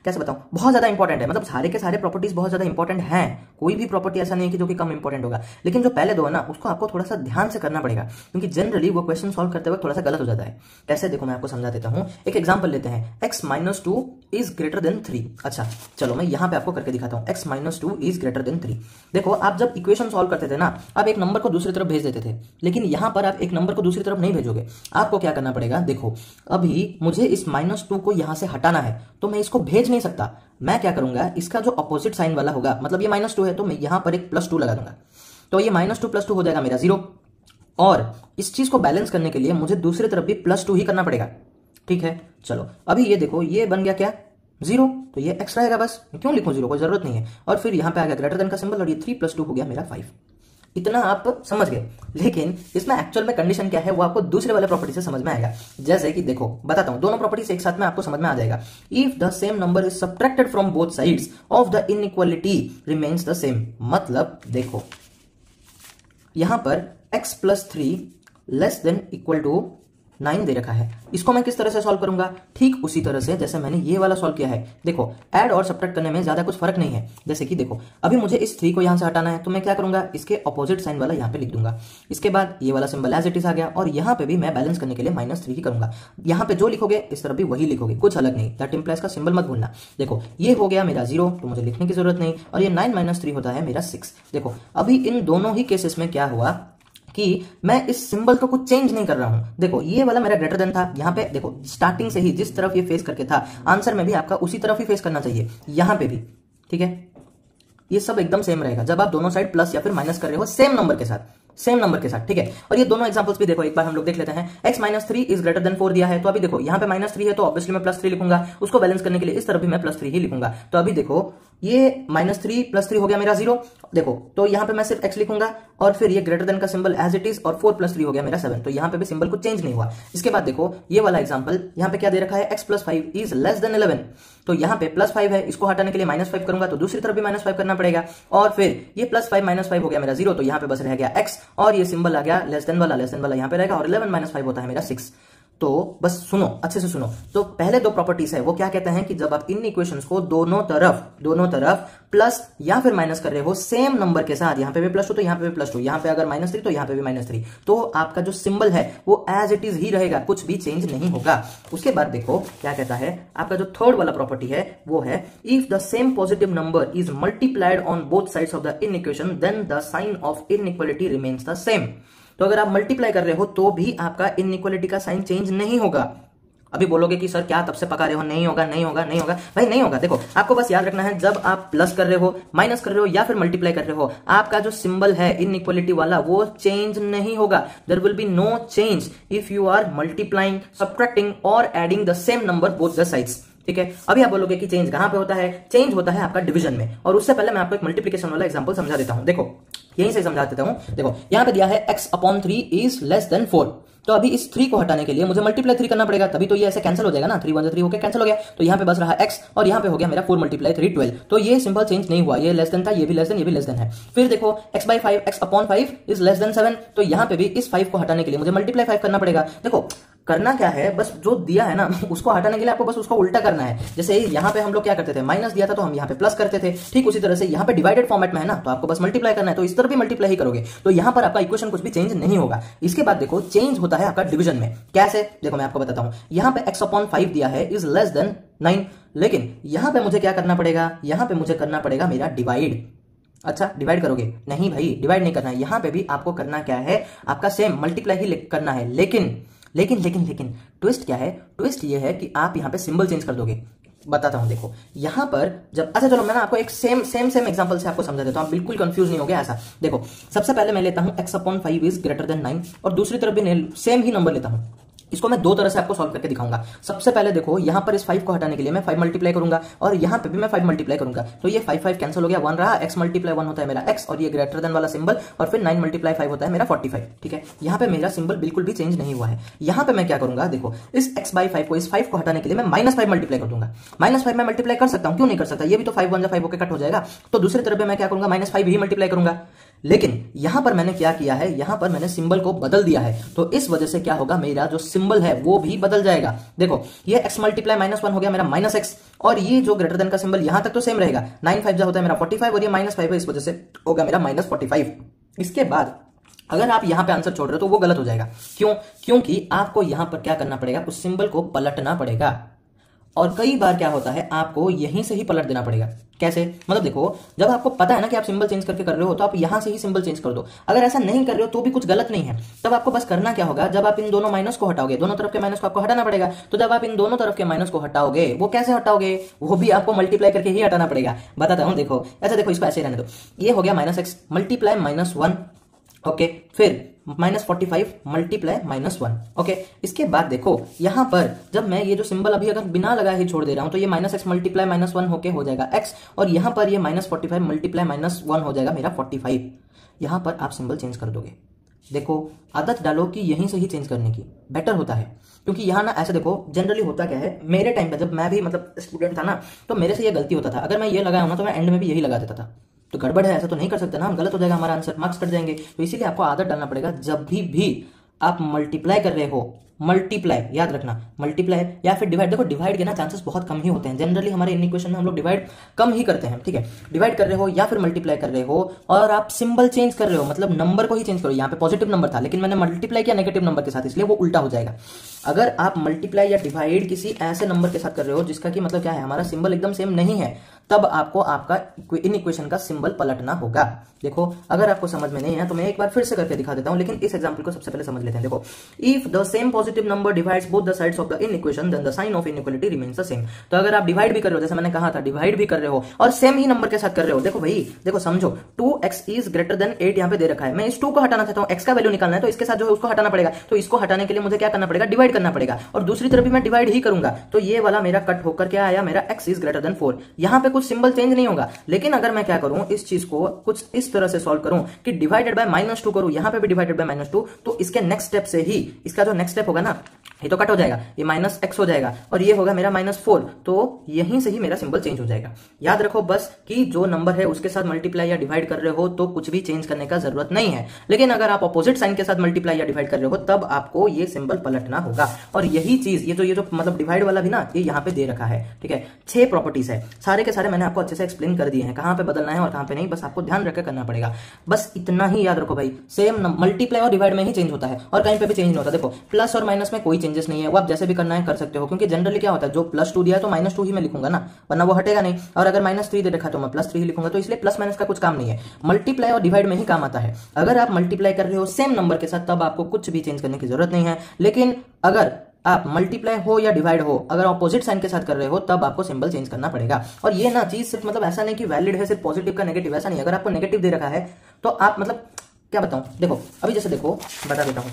कैसे बताऊं, बहुत ज्यादा इंपॉर्टेंट है। मतलब सारे के सारे प्रॉपर्टीज बहुत ज्यादा इंपॉर्टेंट हैं, कोई भी प्रॉपर्टी ऐसा नहीं है कि जो कि कम इंपॉर्टेंट होगा, लेकिन जो पहले 2 है ना उसको आपको थोड़ा सा ध्यान से करना पड़ेगा, क्योंकि जनरली वो क्वेश्चन सॉल्व करते वक्त थोड़ा सा गलत हो जाता है। कैसे, देखो मैं आपको समझा देता हूं। एक एग्जाम्पल लेते हैं, x - 2 इज ग्रेटर देन 3। अच्छा चलो मैं यहाँ पे आपको करके दिखाता हूँ, x - 2 इज ग्रेटर देन 3। देखो आप जब इक्वेशन सॉल्व करते थे ना, आप एक नंबर को दूसरी तरफ भेज देते थे, लेकिन यहाँ पर आप एक नंबर को दूसरी तरफ नहीं भेजोगे। आपको क्या करना पड़ेगा, देखो अभी मुझे इस -2 को यहां से हटाना है, तो मैं इसको भेज नहीं सकता। मैं क्या करूंगा, इसका जो अपोजिट साइन वाला होगा, मतलब ये -2 है तो मैं यहां पर एक +2 लगा दूंगा, तो ये -2 + 2 हो जाएगा मेरा 0। और इस चीज को बैलेंस करने के लिए मुझे दूसरी तरफ भी +2 ही करना पड़ेगा। ठीक है, चलो अभी ये देखो, ये बन गया क्या 0, तो ये x रहेगा बस, क्यों लिखूं 0, कोई जरूरत नहीं है। और फिर यहां पे आ गया ग्रेटर देन का सिंबल और ये 3 + 2 हो गया मेरा 5। इतना आप समझ गए, लेकिन इसमें एक्चुअल में कंडीशन क्या है वो आपको दूसरे वाले प्रॉपर्टी से समझ में आएगा। जैसे कि देखो बताता हूं, दोनों प्रॉपर्टीज एक साथ में आपको समझ में आ जाएगा। If the same number is subtracted from both sides of the inequality remains the same. मतलब देखो यहां पर x + 3 <= 9 दे रखा है, इसको मैं किस तरह से सॉल्व करूंगा, ठीक उसी तरह से जैसे मैंने ये वाला सॉल्व किया है। देखो ऐड और सब्ट्रैक्ट करने में ज्यादा कुछ फर्क नहीं है। जैसे कि देखो अभी मुझे इस 3 को यहां से हटाना है, तो मैं क्या करूंगा, इसके ऑपोजिट साइन वाला यहां पे लिख दूंगा। इसके बाद ये वाला सिंबल एज इट इज आ गया, और यहां पे भी मैं बैलेंस करने के लिए -3 ही करूंगा। यहां पे जो लिखोगे इस तरफ भी वही लिखोगे, कुछ अलग नहीं। दैट इंप्लाइज का सिंबल मत भूलना। देखो ये हो गया मेरा 0, तो मुझे लिखने की जरूरत नहीं, और ये 9 - 3 होता है मेरा 6। देखो अभी इन दोनों ही केसेस में क्या हुआ कि मैं इस सिंबल को कुछ चेंज नहीं कर रहा हूं। देखो ये वाला मेरा ग्रेटर देन था, यहां पे देखो स्टार्टिंग से ही जिस तरफ ये फेस करके था, आंसर में भी आपका उसी तरफ ही फेस करना चाहिए, यहां पे भी। ठीक है, ये सब एकदम सेम रहेगा जब आप दोनों साइड प्लस या फिर माइनस कर रहे हो सेम नंबर के साथ। ठीक है, और ये दोनों एग्जांपल्स भी देखो एक बार हम लोग देख लेते हैं। x - 3 इज ग्रेटर देन 4 दिया है, तो अभी देखो यहाँ पे -3 है, तो ऑब्वियसली मैं +3 लिखूंगा। उसको बैलेंस करने के लिए इस तरफ भी मैं +3 ही लिखूंगा। तो अभी देखो ये -3 + 3 हो गया मेरा 0। देखो तो यहाँ पे मैं सिर्फ x लिखूंगा, और फिर ये ग्रेटर देन का सिंबल एज इट इज, और 4 + 3 हो गया मेरा 7। तो यहाँ पे भी सिंबल कुछ चेंज नहीं हुआ। इसके बाद देखो ये वाला एग्जांपल, यहाँ पे क्या दे रखा है, x + 5 इज <11। तो यहाँ पे +5 है, इसको हटाने के लिए -5 करूंगा, तो दूसरी तरफ भी -5 करना पड़ेगा। और फिर ये +5 - 5 हो गया मेरा 0, तो यहाँ पे बस रह गया x, और ये सिंबल आ गया लेस देन वाला यहाँ पे रहेगा, और 11 - 5 होता है मेरा 6। तो बस सुनो, अच्छे से सुनो। तो पहले दो प्रॉपर्टीज है वो क्या कहते हैं कि जब आप इन इक्वेशंस को दोनों तरफ प्लस या फिर माइनस कर रहे हो सेम नंबर के साथ, यहां पे भी +2 तो यहां पे भी +2, यहां पे अगर -3 तो यहां पे भी -3, तो आपका जो सिंबल है वो एज इट इज ही रहेगा, कुछ भी चेंज नहीं होगा। उसके बाद देखो क्या कहता है, आपका जो थर्ड वाला प्रॉपर्टी है वो है if the same positive number is multiplied on both sides of the inequation then the sign of inequality remains the same. तो अगर आप मल्टीप्लाई कर रहे हो तो भी आपका इनइक्वालिटी का साइन चेंज नहीं होगा। अभी बोलोगे कि सर क्या तब से पका रहे हो, नहीं होगा भाई, नहीं होगा। देखो आपको बस याद रखना है, जब आप प्लस कर रहे हो, माइनस कर रहे हो या फिर मल्टीप्लाई कर रहे हो, आपका जो सिंबल है इनइक्वालिटी वाला वो चेंज नहीं होगा। There will be no change if you are multiplying, subtracting or adding the same number both the sides. ठीक है, अभी आप बोलोगे कि चेंज कहां पे होता है, चेंज होता है आपका डिवीजन में। और उससे पहले मैं आपको एक मल्टीप्लिकेशन वाला एग्जांपल समझा देता हूं। देखो यहीं से समझा देता हूं। देखो यहां पे दिया है x/3 इज <4। तो अभी इस 3 को हटाने के लिए मुझे मल्टीप्लाई 3 करना पड़ेगा, तभी तो ये ऐसे कैंसिल हो जाएगा ना, 3 × 1 = 3 होकर कैंसिल हो गया। तो यहाँ पे बस रहा x, और यहाँ पे हो गया मेरा 4 × 3 = 12। तो ये सिंपल चेंज नहीं हुआ, ये लेस देन था, ये भी लेस देन, ये भी लेस देन है। फिर देखो x/5 x/5 इज <7। तो यहाँ पे भी इस 5 को हटाने के लिए मुझे मल्टीप्लाई 5 करना पड़ेगा। देखो करना क्या है, बस जो दिया है ना उसको हटाने के लिए आपको बस उसको उल्टा करना है। जैसे यहाँ पे हम लोग क्या करते थे, माइनस दिया था तो हम यहाँ पे प्लस करते थे, ठीक उसी तरह से यहाँ पे डिवाइडेड फॉर्मेट में है ना, तो आपको बस मल्टीप्लाई करना है, तो इस तरह भी मल्टीप्लाई ही करोगे, तो यहाँ पर आपका इक्वेशन कुछ भी चेंज नहीं होगा। इसके बाद देखो चेंज होता है आपका डिवीजन में। कैसे, देखो मैं आपको बताता हूँ। यहाँ पे x/5 दिया है इज <9, लेकिन यहाँ पे मुझे क्या करना पड़ेगा, यहाँ पे मुझे करना पड़ेगा मेरा डिवाइड। अच्छा डिवाइड करोगे, नहीं भाई डिवाइड नहीं करना है, यहाँ पे भी आपको करना क्या है, आपका सेम मल्टीप्लाई ही करना है। लेकिन ट्विस्ट क्या है, ट्विस्ट ये है कि आप यहाँ पे सिंबल चेंज कर दोगे। बताता हूं, देखो यहां पर जब, अच्छा चलो मैं ना आपको एक सेम एग्जांपल से आपको समझा देता हूं, आप बिल्कुल कंफ्यूज नहीं हो गया ऐसा। देखो सबसे पहले मैं लेता हूं x/5 इज ग्रेटर देन 9, और दूसरी तरफ भी सेम ही नंबर लेता हूं। इसको मैं दो तरह से आपको सॉल्व करके दिखाऊंगा। सबसे पहले देखो यहां पर इस 5 को हटाने के लिए मैं 5 मल्टीप्लाई करूंगा, और यहां पे भी मैं 5 मल्टीप्लाई करूंगा, तो ये 5 कैंसिल हो गया, 1 रहा, x × 1 होता है मेरा x, और ये ग्रेटर देन वाला सिंबल, और फिर 9 × 5 होता है मेरा 45। ठीक है, यहां पे मेरा सिंबल बिल्कुल भी चेंज नहीं हुआ है। यहां पे मैं क्या करूंगा, देखो इस x/5 को, इस 5 को हटाने के लिए मैं -5 मल्टीप्लाई कर दूंगा। -5 मैं मल्टीप्लाई कर सकता हूं, क्यों नहीं कर सकता, ये भी तो 5 × 1 = 5 होकर कट हो जाएगा। तो दूसरी तरफ मैं क्या करूंगा, -5 ही मल्टीप्लाई करूंगा। लेकिन यहां पर मैंने क्या किया है, यहां पर मैंने सिंबल को बदल दिया है, तो इस वजह से क्या होगा, मेरा जो सिंबल है वो भी बदल जाएगा। देखो ये x × -1 हो गया मेरा -x, और ये जो ग्रेटर देन का सिंबल यहां तक तो सेम रहेगा, 9 × 5 होता है मेरा 45, और ये -5 है, इस वजह से होगा मेरा -45। इसके बाद अगर आप यहां पे आंसर छोड़ रहे हो तो वो गलत हो जाएगा। क्यों, क्योंकि आपको यहां पर क्या करना पड़ेगा, उस सिंबल को पलटना पड़ेगा, और कई बार क्या होता है आपको यहीं से ही पलट देना पड़ेगा। कैसे, मतलब देखो जब आपको पता है ना कि आप सिंबल चेंज करके कर रहे हो, तो आप यहां से ही सिंबल चेंज कर दो। अगर ऐसा नहीं कर रहे हो तो भी कुछ गलत नहीं है, तब आपको बस करना क्या होगा, जब आप इन दोनों माइनस को हटाओगे, दोनों तरफ के माइनस को आपको हटाना पड़ेगा, तो जब आप इन दोनों तरफ के माइनस को हटाओगे, वो कैसे हटाओगे, वो भी आपको मल्टीप्लाई करके ही हटाना पड़ेगा। बताता हूं, देखो ऐसा, देखो इसको ऐसे रहने दो, ये हो गया -x मल्टीप्लाई -1, ओके, फिर -45 मल्टीप्लाई -1। ओके, इसके बाद देखो यहाँ पर जब मैं ये जो सिंबल अभी अगर बिना लगाए ही छोड़ दे रहा हूं तो ये -x मल्टीप्लाई -1 होके हो जाएगा x, और यहाँ पर ये -45 मल्टीप्लाई -1 हो जाएगा मेरा 45। यहाँ पर आप सिंबल चेंज कर दोगे। देखो आदत डालो कि यहीं से ही चेंज करने की, बेटर होता है। क्योंकि यहाँ ना ऐसे देखो जनरली होता क्या है, मेरे टाइम पे जब मैं भी मतलब स्टूडेंट था ना, तो मेरे से ये गलती होता था। अगर मैं ये लगाया हूं ना तो मैं एंड में भी यही लगा देता था। तो गड़बड़ है, ऐसा तो नहीं कर सकते ना हम, गलत हो जाएगा हमारा आंसर, मार्क्स कट जाएंगे। तो इसीलिए आपको आदत डालना पड़ेगा, जब भी आप मल्टीप्लाई कर रहे हो, मल्टीप्लाई याद रखना, मल्टीप्लाई या फिर डिवाइड। देखो डिवाइड के ना चांसेस बहुत कम ही होते हैं, जनरली हमारे इन इक्वेशन में हम लोग डिवाइड कम ही करते हैं। ठीक है, डिवाइड कर रहे हो या फिर मल्टीप्लाई कर रहे हो और आप सिंबल चेंज कर रहे हो, मतलब नंबर को ही चेंज करो। यहाँ पे पॉजिटिव नंबर था लेकिन मैंने मल्टीप्लाई किया नेगेटिव नंबर के साथ, इसलिए वो उल्टा हो जाएगा। अगर आप मल्टीप्लाई या डिवाइड किसी ऐसे नंबर के साथ कर रहे हो जिसका कि मतलब क्या है, हमारा सिंबल एकदम सेम नहीं है, तब आपको आपका इन इक्वेशन का सिंबल पलटना होगा। देखो अगर आपको समझ में नहीं है तो मैं एक बार फिर से करके दिखा देता हूं, लेकिन इस एग्जांपल को सबसे पहले समझ लेते हैं। देखो, if the same positive number divides both the sides of the inequation then the sign of inequality remains the same. तो अगर आप डिवाइड भी कर रहे हो, जैसे मैंने कहा था डिवाइड भी कर रहे हो और सेम ही नंबर के साथ कर रहे हो, देखो भाई देखो समझो, 2x इज ग्रेटर देन 8 यहाँ पे दे रखा है, मैं इस 2 को हटाना चाहता हूँ, x का वैल्यू निकालना है, तो इसके साथ जो है उसको हटाना पड़ेगा। तो इसको हटाने के लिए मुझे क्या करना पड़ेगा, डिवाइड करना पड़ेगा, और दूसरी तरफ भी मैं डिवाइड ही करूंगा। तो ये वाला मेरा कट होकर क्या आया, मेरा x इज ग्रेटर देन 4। यहाँ पे कुछ सिंबल चेंज नहीं होगा, लेकिन अगर मैं क्या करूं, इस चीज को कुछ इस तरह से सॉल्व करूं कि डिवाइडेड बाय -2 करूं, यहां पे भी डिवाइडेड बाय -2, तो इसके नेक्स्ट स्टेप से ही इसका जो नेक्स्ट स्टेप होगा ना, ये तो कट हो जाएगा, ये -x हो जाएगा और ये होगा मेरा -4। तो यहीं से ही मेरा सिंबल चेंज हो जाएगा। याद रखो बस कि जो नंबर है उसके साथ मल्टीप्लाई या डिवाइड कर रहे हो तो कुछ भी चेंज करने का जरूरत नहीं है, लेकिन अगर आप अपोजिट साइन के साथ मल्टीप्लाई या डिवाइड कर रहे हो तब आपको ये सिंबल पलटना होगा। और यही चीज ये जो मतलब डिवाइड वाला भी ना, ये यहाँ पे दे रखा है। ठीक है, 6 प्रॉपर्टीज है, सारे के सारे मैंने आपको अच्छे से एक्सप्लेन कर दिए हैं, कहां पे बदलना है और कहां पे नहीं, बस आपको ध्यान रखकर करना पड़ेगा। बस इतना ही याद रखो भाई, सेम मल्टीप्लाई और डिवाइड में ही चेंज होता है और कहीं पे भी चेंज नहीं होता। देखो प्लस और माइनस में कोई चेंजेस नहीं है, वो आप जैसे भी करना है कर सकते हो, क्योंकि जनरली क्या होता है, जो +2 दिया है तो -2 ही मैं लिखूंगा ना, वरना वो हटेगा नहीं। और अगर -3 दे रखा तो मैं +3 ही लिखूंगा, तो इसलिए प्लस माइनस का कुछ काम नहीं है, मल्टीप्लाई और डिवाइड में ही काम आता है। अगर आप मल्टीप्लाई कर रहे हो सेम नंबर के साथ तब आपको कुछ भी चेंज करने की जरूरत नहीं है, लेकिन अगर आप मल्टीप्लाई हो या डिवाइड हो, अगर ऑपोजिट साइन के साथ कर रहे हो तब आपको सिंबल चेंज करना पड़ेगा। और ये ना चीज सिर्फ मतलब ऐसा नहीं कि वैलिड है सिर्फ पॉजिटिव का नेगेटिव, ऐसा नहीं। अगर आपको नेगेटिव दे रखा है तो आप मतलब क्या बताऊं, देखो अभी जैसे देखो बता देता हूं,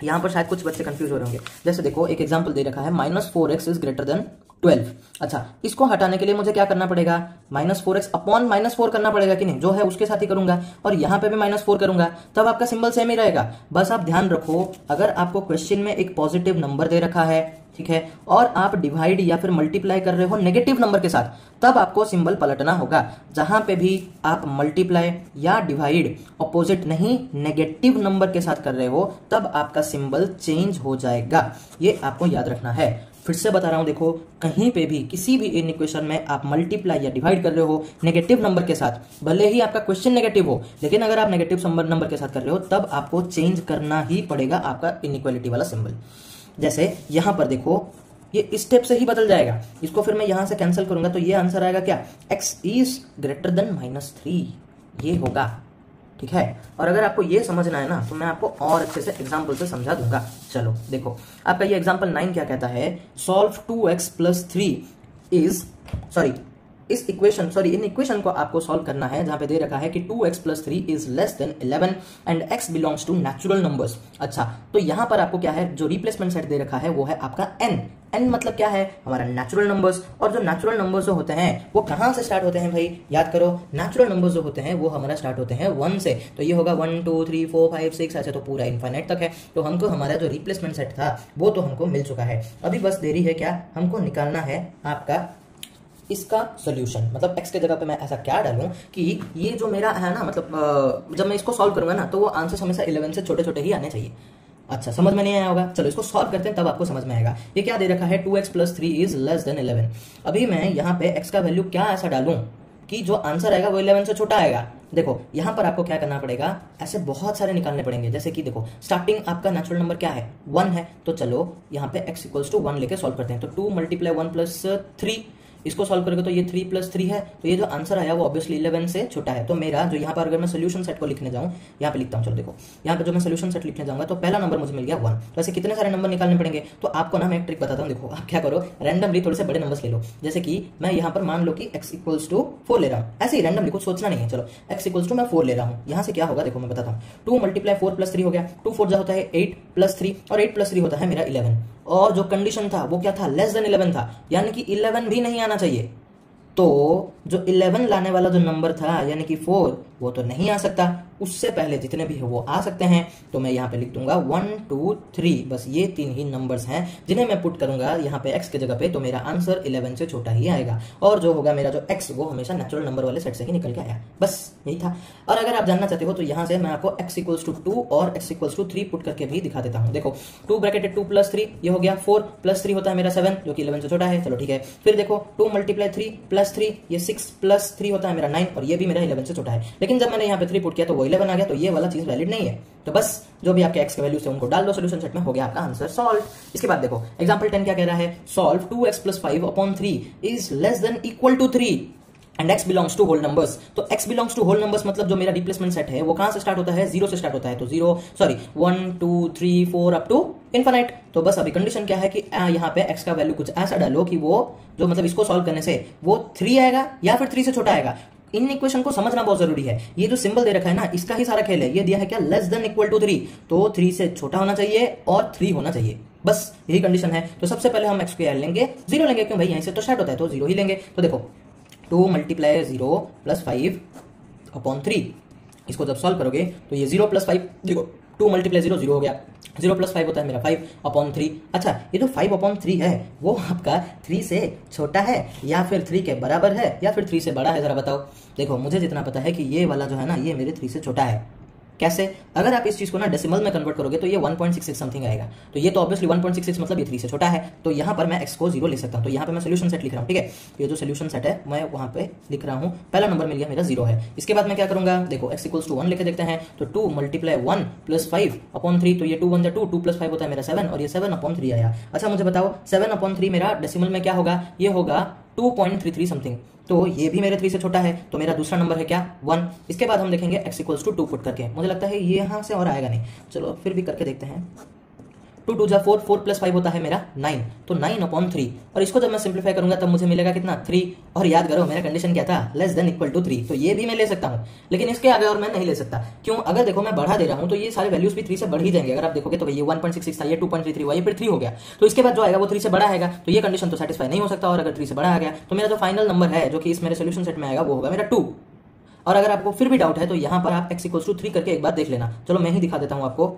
यहां पर शायद कुछ बच्चे कंफ्यूज हो रहे होंगे। जैसे देखो एक एग्जांपल दे रखा है -4x इज ग्रेटर देन 12। अच्छा, इसको हटाने के लिए मुझे क्या करना पड़ेगा, -4x अपॉन -4 करना पड़ेगा कि नहीं, जो है उसके साथ ही करूंगा, और यहां पे भी -4 करूंगा, तब आपका सिंबल सेम ही रहेगा। बस आप ध्यान रखो, अगर आपको क्वेश्चन में एक पॉजिटिव नंबर दे रखा है, ठीक है, और आप डिवाइड या फिर मल्टीप्लाई कर रहे हो नेगेटिव नंबर के साथ, तब आपको सिंबल पलटना होगा। जहां पे भी आप मल्टीप्लाई या डिवाइड ऑपोजिट नहीं नेगेटिव नंबर के साथ कर रहे हो तब आपका सिंबल चेंज हो जाएगा, ये आपको याद रखना है। फिर से बता रहा हूं, देखो कहीं पे भी किसी भी इन इक्वेशन में आप मल्टीप्लाई या डिवाइड कर रहे हो नेगेटिव नंबर के साथ, भले ही आपका क्वेश्चन नेगेटिव हो, लेकिन अगर आप नेगेटिव नंबर के साथ कर रहे हो तब आपको चेंज करना ही पड़ेगा आपका इनइक्वालिटी वाला सिंबल। जैसे यहां पर देखो ये स्टेप से ही बदल जाएगा, इसको फिर मैं यहां से कैंसिल करूंगा तो ये आंसर आएगा क्या, x इज ग्रेटर देन -3, ये होगा। ठीक है, और अगर आपको ये समझना है ना तो मैं आपको और अच्छे से एग्जांपल से समझा दूंगा। चलो देखो, आपका ये एग्जांपल 9 क्या कहता है, solve 2x + 3 is in equation को आपको सॉल्व करना है जहां पे दे रखा है कि 2x + 3 is less than 11 and x belongs to natural numbers. अच्छा, तो यहां पर आपको क्या है, जो रिप्लेसमेंट सेट दे रखा है वो है आपका n मतलब क्या है, हमारा नेचुरल नंबर्स। और जो नेचुरल नंबर्स जो होते हैं वो कहां से स्टार्ट होते हैं भाई, याद करो, नेचुरल नंबर्स जो होते हैं वो हमारा स्टार्ट होते हैं 1 से। तो ये होगा 1 2 3 4 5 6 ऐसे तो पूरा इनफाइनाइट तक है। तो हमको हमारा जो रिप्लेसमेंट सेट था वो तो हमको मिल चुका है, अभी बस देरी है क्या, हमको निकालना है आपका इसका सोल्यूशन। मतलब x के जगह पे मैं ऐसा क्या डालूं कि ये जो मेरा है ना, मतलब जब मैं इसको सॉल्व करूंगा ना तो वो आंसर हमेशा 11 से छोटे छोटे ही आने चाहिए। अच्छा, समझ में नहीं आया होगा, चलो इसको सॉल्व करते हैं तब आपको समझ में आएगा। ये क्या दे रखा है, 2x + 3 इज लेस देन 11। अभी मैं यहाँ पे x का वैल्यू क्या ऐसा डालूं कि जो आंसर आएगा वो 11 से छोटा आएगा। देखो यहाँ पर आपको क्या करना पड़ेगा, ऐसे बहुत सारे निकालने पड़ेंगे। जैसे कि देखो स्टार्टिंग आपका नेचुरल नंबर क्या है, 1 है, तो चलो यहाँ पे x = 1 लेके सॉल्व करते हैं। तो 2 × 1 + 3 इसको सॉल्व करोगे तो ये 3 + 3 है, तो ये जो आंसर आया वो ऑब्वियसली 11 से छोटा है। तो मेरा जो यहाँ पर अगर मैं सोल्यूशन सेट को लिखने जाऊँ, यहाँ पे लिखता हूँ, चलो देखो यहाँ पे जो मैं सोल्यूशन सेट लिखने जाऊंगा तो पहला नंबर मुझे मिल गया 1। तो ऐसे कितने सारे नंबर निकालने पड़ेंगे, तो आपको ना मैं एक ट्रिक बताता हूँ। देखो आप क्या करो, रैंडमली थोड़े से बड़े नंबर्स ले लो। जैसे कि मैं यहाँ पर मान लो कि x = 4 ले रहा हूँ, ऐसे ही रैंडमली कुछ सोचना नहीं है। चलो x = मैं 4 ले रहा हूँ, यहाँ से क्या होगा देखो मैं बताता हूँ। 2 × 4 + 3 हो गया, 2 4 होता है 8 + 3 और 8 + 3 होता है मेरा 11। और जो कंडीशन था वो क्या था, लेस देन 11 था, यानी कि 11 भी नहीं आना चाहिए। तो जो 11 लाने वाला जो नंबर था यानी कि 4, वो तो नहीं आ सकता, उससे पहले जितने भी है वो आ सकते हैं। तो मैं यहाँ पे लिख दूंगा 1 2 3, बस ये 3 ही नंबर्स हैं जिन्हें मैं पुट करूंगा यहाँ पे x के जगह पे, तो मेरा आंसर 11 से छोटा ही आएगा। और जो होगा मेरा जो x वो हमेशा नेचुरल नंबर वाले सेट से ही निकल के आया, बस यही था। और अगर आप जानना चाहते हो तो यहाँ से मैं आपको x = 2 और x = 3 पुट करके भी दिखा देता हूँ। देखो 2 × 2 + 3 ये हो गया 4 + 3 होता है मेरा 7, जो कि 11 से छोटा है। चलो ठीक है, फिर देखो 2 × 3 + 3 ये 6 + 3 होता है मेरा 9, और ये भी मेरा 11 से छोटा है। लेकिन जब मैंने यहाँ पे 3 पुट किया तो वो 11 आ गया, तो ये वाला चीज वैलिड नहीं है। तो बस जो भी आपके x के वैल्यूज है उनको डाल दो सोल्यूशन सेट में, हो गया आपका आंसर सॉल्व। इसके बाद देखो एग्जांपल 10 क्या कह रहा है, solve 2x + 5/3 is less than equal to 3 and x belongs to whole numbers. तो x belongs to whole numbers मतलब जो मेरा रिप्लेसमेंट सेट है वो कहां से स्टार्ट होता है, 0 से स्टार्ट होता है। तो 1 2 3 4 अप टू इनफाइनाइट। तो बस अभी कंडीशन क्या है कि यहाँ पे x का वैल्यू कुछ ऐसा डालो कि वो जो मतलब इसको सॉल्व करने से वो 3 आएगा या फिर 3 से छोटा आएगा। इन इक्वेशन को समझना बहुत जरूरी है। ये जो सिंबल दे रखा है ना, इसका ही सारा खेल है। ये दिया है क्या, लेस देन इक्वल टू 3, तो 3 से छोटा होना चाहिए और 3 होना चाहिए, बस यही कंडीशन है। तो सबसे पहले हम x लेंगे, 0 लेंगे, क्यों भाई यहीं से तो स्टार्ट होता है, तो 0 ही लेंगे। तो देखो 2 × 0 + 5/3, इसको जब सॉल्व करोगे तो ये 0 + 5, देखो 2 × 0 0 हो गया, 0 + 5 होता है मेरा 5/3। अच्छा ये जो 5/3 है वो आपका 3 से छोटा है या फिर 3 के बराबर है या फिर 3 से बड़ा है, जरा बताओ। देखो मुझे जितना पता है कि ये वाला जो है ना ये मेरे 3 से छोटा है। कैसे, अगर आप इस चीज को ना डेसिमल में कन्वर्ट करोगे तो ये 1.66 समथिंग आएगा। तो ये तो ऑब्वियसली 1.66 मतलब ये 3 से छोटा है। तो यहाँ पर मैं x को 0 ले सकता हूँ। तो यहाँ पे मैं सोल्यूशन सेट लिख रहा हूँ, ठीक है। ये जो सोल्यूशन सेट है मैं वहाँ पे लिख रहा हूँ, पहला नंबर मिल गया मेरा 0 है। इसके बाद मैं क्या करूंगा, देखो x = 1 लेके देखते हैं। तो 2 × 1 + 5/3, तो ये 2 × 1 = 2, 2 + 5 होता है मेरा 7, और ये 7/3 आया। अच्छा मुझे बताओ 7/3 मेरा डेसिमल में क्या होगा, ये होगा 2.33 समथिंग। तो ये भी मेरे 3 से छोटा है। तो मेरा दूसरा नंबर है क्या, 1। इसके बाद हम देखेंगे x = 2 पुट करके, मुझे लगता है ये यहाँ से और आएगा नहीं, चलो फिर भी करके देखते हैं। 2 2 जा 4, 4 + 5 होता है मेरा 9, तो 9/3। और इसको जब मैं सिंप्लीफाई करूंगा तब मुझे मिलेगा कितना, 3। और याद करो मेरा कंडीशन क्या था, लेस देन इक्वल टू 3। तो ये भी मैं ले सकता हूँ, लेकिन इसके आगे और मैं नहीं ले सकता। क्यों, अगर देखो मैं बढ़ा दे रहा हूँ तो ये सारे वैल्यूज भी 3 से बढ़ ही जाएंगे। अगर आप देखोगे तो ये 1.66 था, ये 2.33 हुआ, ये फिर 3 हो गया। तो इसके बाद जो आएगा वो 3 से बड़ा आएगा। तो ये कंडीशन तो सेटिस्फाई नहीं हो सकता। और अगर 3 से बड़ा आ गया तो मेरा जो फाइनल नंबर है जो कि इस मेरे सोल्यूशन सेट में आएगा वो होगा मेरा 2। और अगर आपको फिर भी डाउट है तो यहाँ पर आप x = 3 करके एक बार देख लेना। चलो मैं ही दिखा देता हूँ आपको।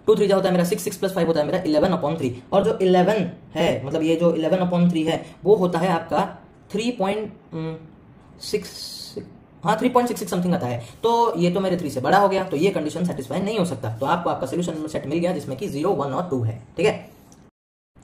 2 3 होता है मेरा 6, 6 + 5 होता है मेरा 11/3। और जो 11 है मतलब ये जो 11/3 है वो होता है आपका 3.66 समथिंग आता है। तो ये तो मेरे 3 से बड़ा हो गया, तो ये कंडीशन सेटिस्फाई नहीं हो सकता। तो आपको आपका सोल्यूशन सेट मिल गया जिसमें कि 0 1 और 2 है, ठीक है।